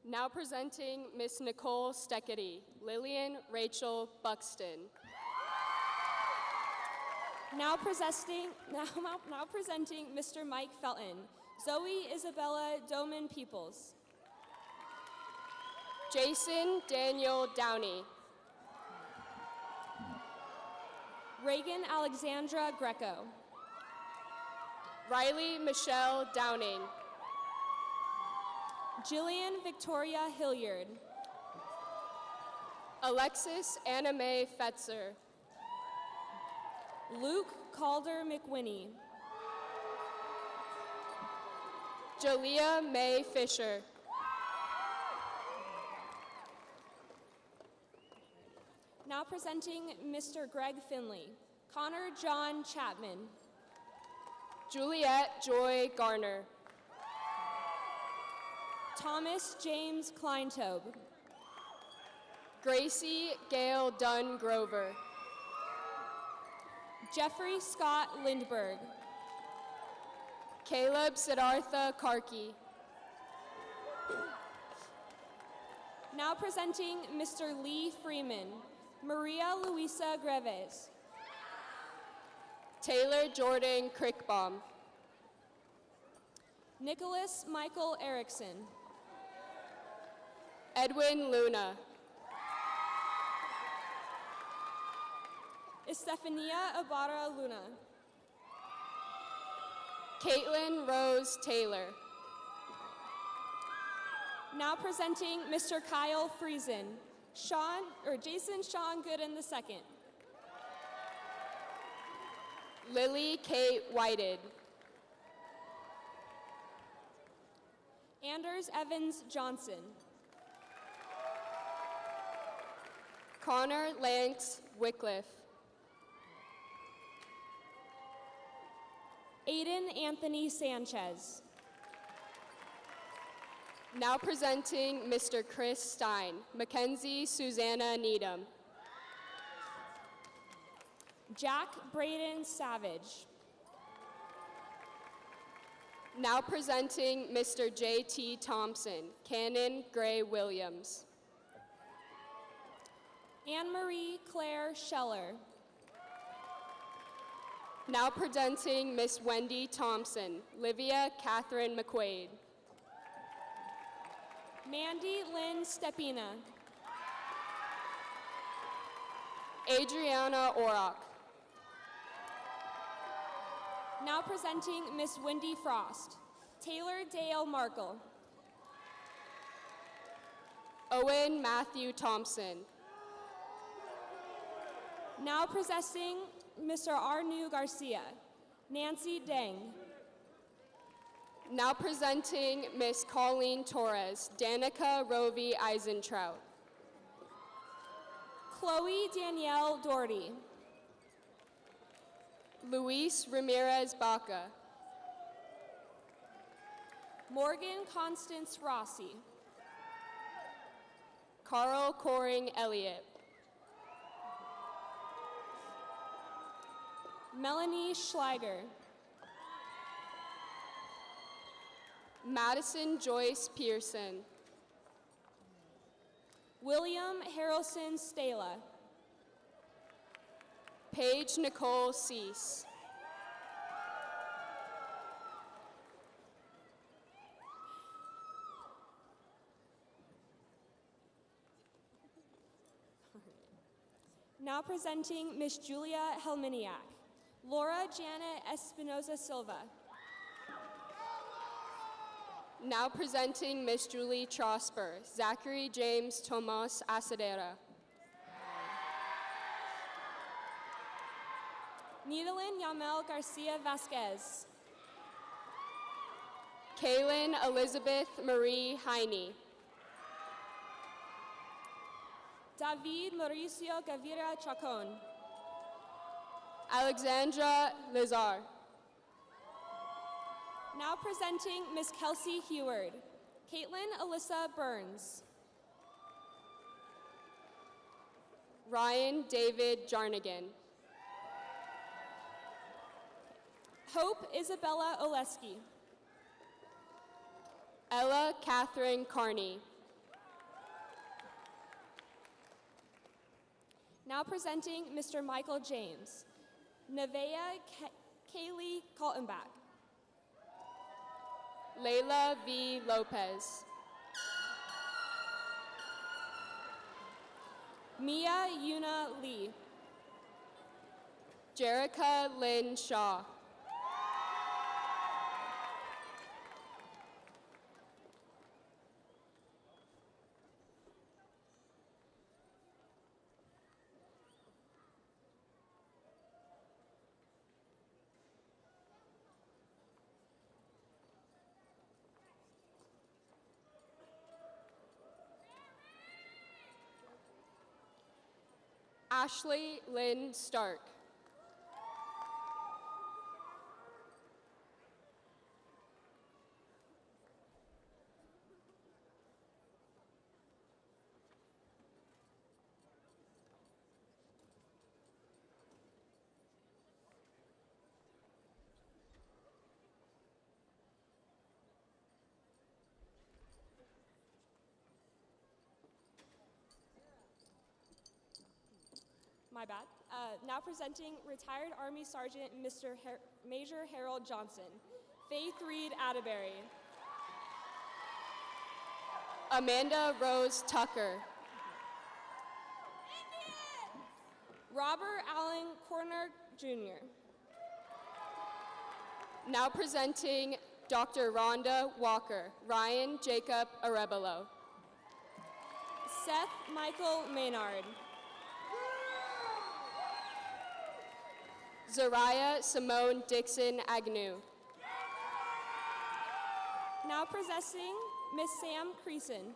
Now presenting Miss Nicole Steckety, Lillian Rachel Buxton. Now presenting Mr. Mike Felton, Zoe Isabella Doman Peoples. Jason Daniel Downey. Reagan Alexandra Greco. Riley Michelle Downing. Jillian Victoria Hilliard. Alexis Anna Mae Fetzer. Luke Calder McWhinney. Jalea Mae Fisher. Now presenting Mr. Greg Finley, Connor John Chapman. Juliet Joy Garner. Thomas James Kleintobe. Gracie Gail Dunn Grover. Jeffrey Scott Lindberg. Caleb Siddhartha Karki. Now presenting Mr. Lee Freeman, Maria Luisa Greves. Taylor Jordan Crickbaum. Nicholas Michael Erickson. Edwin Luna. Estefania Ibarra Luna. Caitlin Rose Taylor. Now presenting Mr. Kyle Friesen, Jason Sean Gooden II. Lily Kate Whited. Anders Evans Johnson. Connor Lance Wycliffe. Aiden Anthony Sanchez. Now presenting Mr. Chris Stein, Mackenzie Susanna Needham. Jack Braden Savage. Now presenting Mr. J.T. Thompson, Cannon Gray Williams. Anne-Marie Claire Scheller. Now presenting Miss Wendy Thompson, Livia Catherine McQuaid. Mandy Lynn Stepina. Adriana Orok. Now presenting Miss Wendy Frost, Taylor Dale Markle. Owen Matthew Thompson. Now presenting Mr. Arnu Garcia, Nancy Deng. Now presenting Miss Colleen Torres, Danica Rovey Eisentrout. Chloe Danielle Doherty. Luis Ramirez Baca. Morgan Constance Rossi. Carl Coring Elliott. Melanie Schleiger. Madison Joyce Pearson. William Harrelson Stala. Paige Nicole Cease. Now presenting Miss Julia Helminiak, Laura Janet Espinoza Silva. Now presenting Miss Julie Trosper, Zachary James Tomas Asadera. Nidalyn Yamel Garcia Vasquez. Kaylin Elizabeth Marie Heine. David Mauricio Gavira Chacon. Alexandra Lizar. Now presenting Miss Kelsey Heward, Caitlin Alyssa Burns. Ryan David Jarnigan. Hope Isabella Oleski. Ella Catherine Carney. Now presenting Mr. Michael James, Nevaeh Kaylee Kaltenbach. Layla V. Lopez. Mia Yuna Lee. Jerica Lynn Shaw. Ashley Lynn Stark. My bad. Now presenting retired Army Sergeant Mr. Major Harold Johnson. Faith Reed Atterbury. Amanda Rose Tucker. Robert Allen Corner, Jr. Now presenting Dr. Rhonda Walker, Ryan Jacob Arebelo. Seth Michael Maynard. Zariah Simone Dixon Agnew. Now presenting Miss Sam Creason.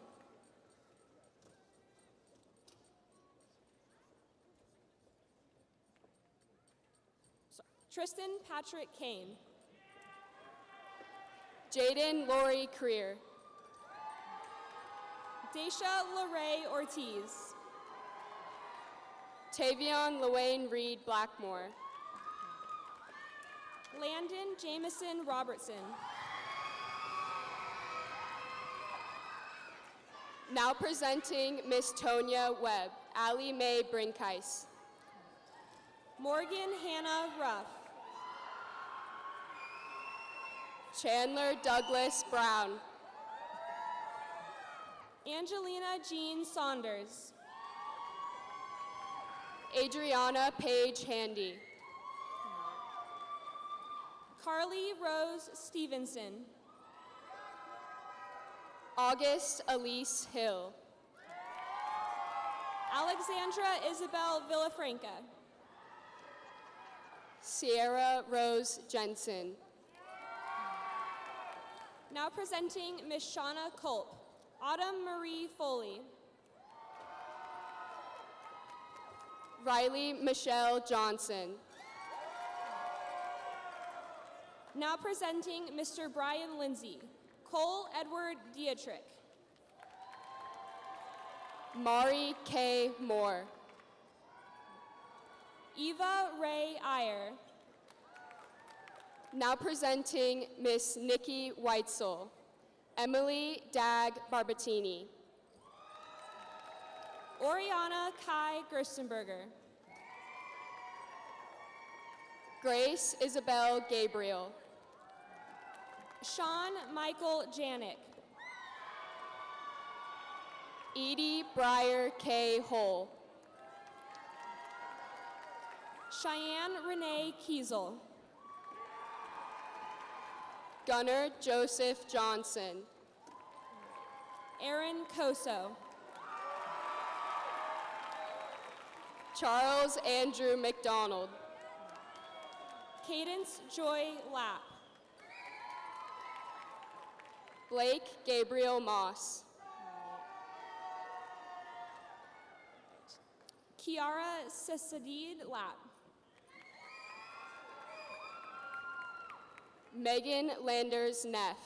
Tristan Patrick Kane. Jaden Lori Creer. Daisha Lorraine Ortiz. Tavion Luane Reed Blackmore. Landon Jameson Robertson. Now presenting Miss Tonya Webb, Allie Mae Brinkeis. Morgan Hannah Ruff. Chandler Douglas Brown. Angelina Jean Saunders. Adriana Page Handy. Carly Rose Stevenson. August Elise Hill. Alexandra Isabel Villafranca. Sierra Rose Jensen. Now presenting Miss Shauna Culp. Autumn Marie Foley. Riley Michelle Johnson. Now presenting Mr. Brian Lindsay. Cole Edward Dietrich. Mari K. Moore. Eva Ray Iyer. Now presenting Miss Nikki Weitzel. Emily Dag Barbatini. Oriana Kai Gerstenberger. Grace Isabel Gabriel. Sean Michael Janik. Edie Breyer K. Hull. Cheyenne Renee Kiesel. Gunnar Joseph Johnson. Aaron Koso. Charles Andrew McDonald. Cadence Joy Lapp. Blake Gabriel Moss. Kiara Sesadid Lapp. Megan Landers Neff.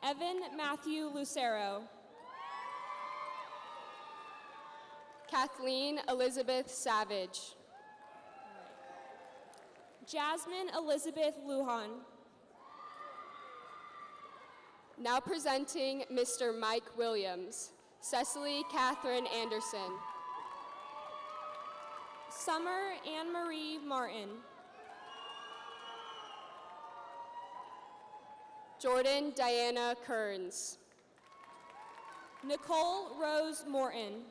Evan Matthew Lucero. Kathleen Elizabeth Savage. Jasmine Elizabeth Lujan. Now presenting Mr. Mike Williams. Cecily Catherine Anderson. Summer Anne-Marie Martin. Jordan Diana Kearns. Nicole Rose Morton.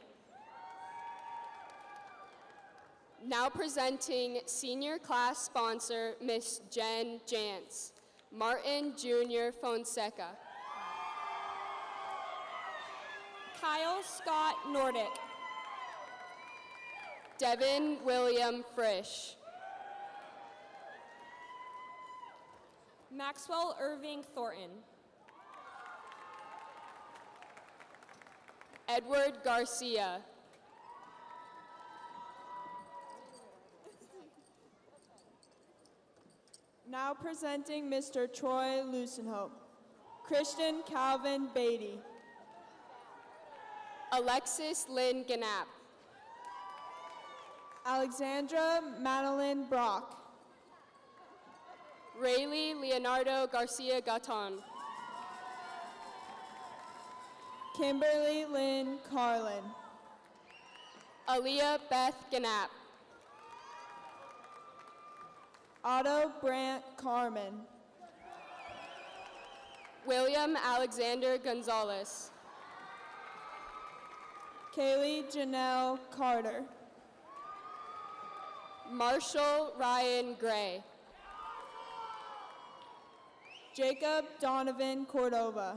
Now presenting senior class sponsor, Miss Jen Jantz. Martin Jr. Fonseca. Kyle Scott Nordic. Devin William Frisch. Maxwell Irving Thornton. Edward Garcia. Now presenting Mr. Troy Lucenhope. Christian Calvin Beatty. Alexis Lynn Gannap. Alexandra Madeline Brock. Rayleigh Leonardo Garcia Gaton. Kimberly Lynn Carlin. Aaliyah Beth Gannap. Otto Brandt Carmen. William Alexander Gonzalez. Kaylee Janelle Carter. Marshall Ryan Gray. Jacob Donovan Cordova.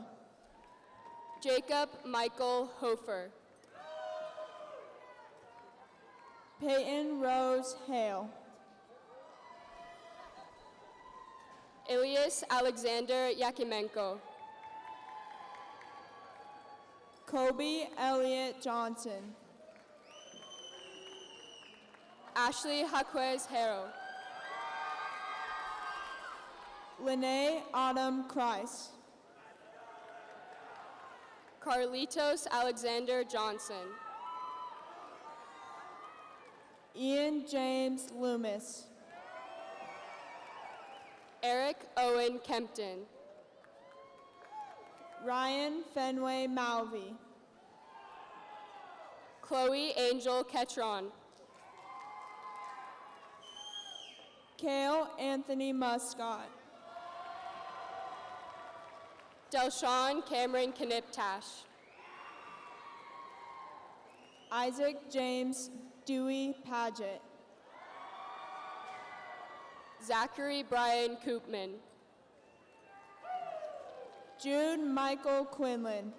Jacob Michael Hofer. Peyton Rose Hale. Ilias Alexander Yakimenko. Kobe Elliott Johnson. Ashley Jaquez Harrow. Lene Autumn Christ. Carlitos Alexander Johnson. Ian James Loomis. Eric Owen Kempton. Ryan Fenway Malvey. Chloe Angel Ketron. Cale Anthony Muscott. Delshawn Cameron Kniptash. Isaac James Dewey Paget. Zachary Brian Koopman. Jude Michael Quinlan.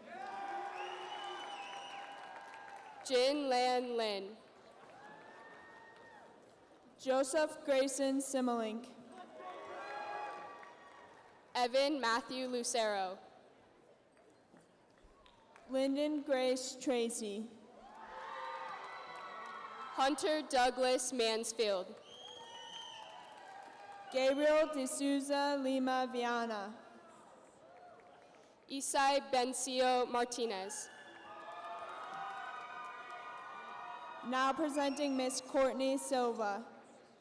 Jin Lan Lin. Joseph Grayson Simmelink. Evan Matthew Lucero. Lyndon Grace Tracy. Hunter Douglas Mansfield. Gabriel D'Souza Lima Viana. Isai Bencio Martinez. Now presenting Miss Courtney Silva.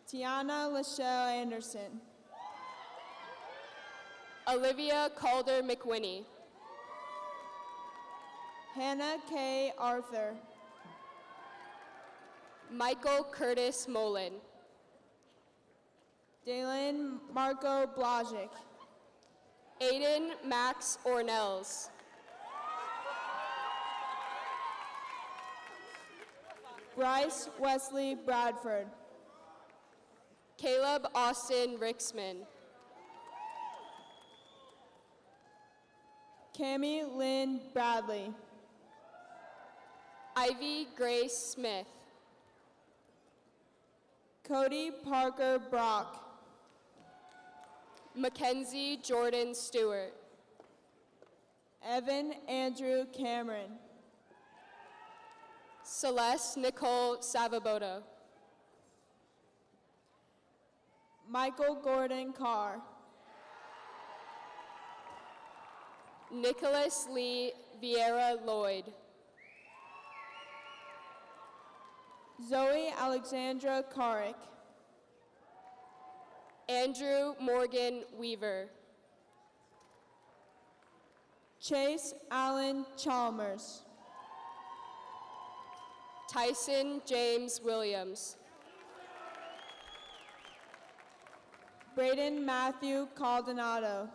Tiana Lachelle Anderson. Olivia Calder McWhinney. Hannah K. Arthur. Michael Curtis Molin. Dalen Marco Blajic. Aiden Max Ornells. Bryce Wesley Bradford. Caleb Austin Rixman. Cami Lynn Bradley. Ivy Grace Smith. Cody Parker Brock. Mackenzie Jordan Stewart. Evan Andrew Cameron. Celeste Nicole Savaboto. Michael Gordon Carr. Nicholas Lee Vieira Lloyd. Zoe Alexandra Carrick. Andrew Morgan Weaver. Chase Allen Chalmers. Tyson James Williams. Braden Matthew Caldonado.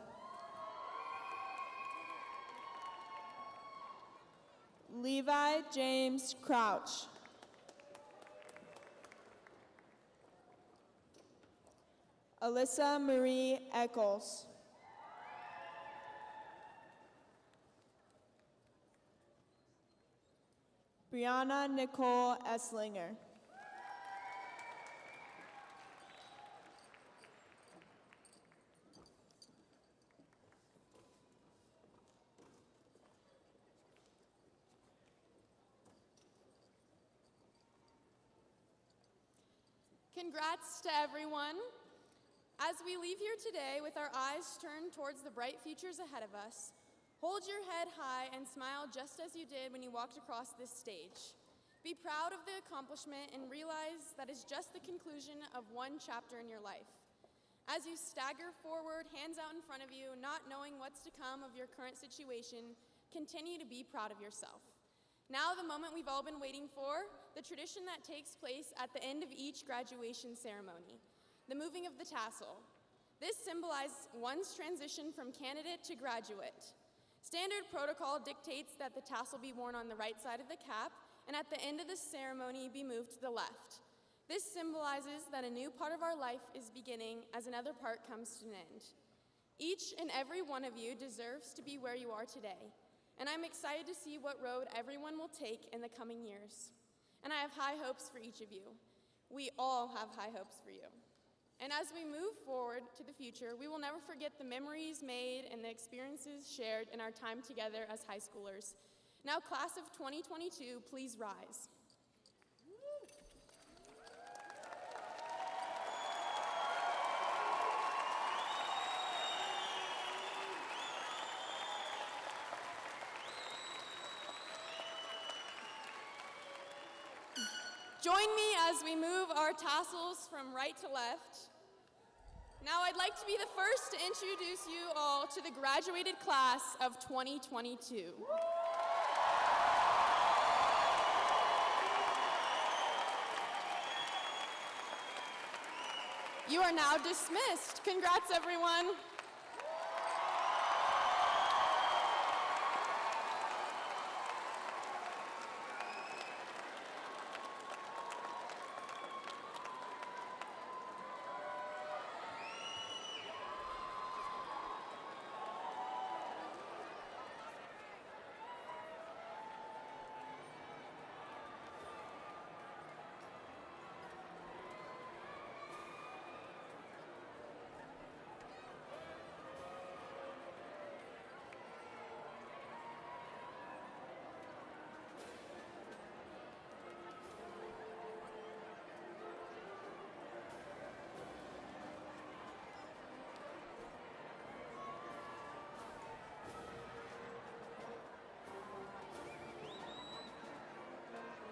Levi James Crouch. Alyssa Marie Eccles. Brianna Nicole Esslinger. Congrats to everyone. As we leave here today with our eyes turned towards the bright futures ahead of us, hold your head high and smile just as you did when you walked across this stage. Be proud of the accomplishment and realize that is just the conclusion of one chapter in your life. As you stagger forward, hands out in front of you, not knowing what's to come of your current situation, continue to be proud of yourself. Now the moment we've all been waiting for, the tradition that takes place at the end of each graduation ceremony, the moving of the tassel. This symbolizes one's transition from candidate to graduate. Standard protocol dictates that the tassel be worn on the right side of the cap, and at the end of the ceremony be moved to the left. This symbolizes that a new part of our life is beginning as another part comes to an end. Each and every one of you deserves to be where you are today, and I'm excited to see what road everyone will take in the coming years. And I have high hopes for each of you. We all have high hopes for you. And as we move forward to the future, we will never forget the memories made and the experiences shared in our time together as high schoolers. Now, class of 2022, please rise. Join me as we move our tassels from right to left. Now I'd like to be the first to introduce you all to the graduated class of 2022. You are now dismissed. Congrats, everyone.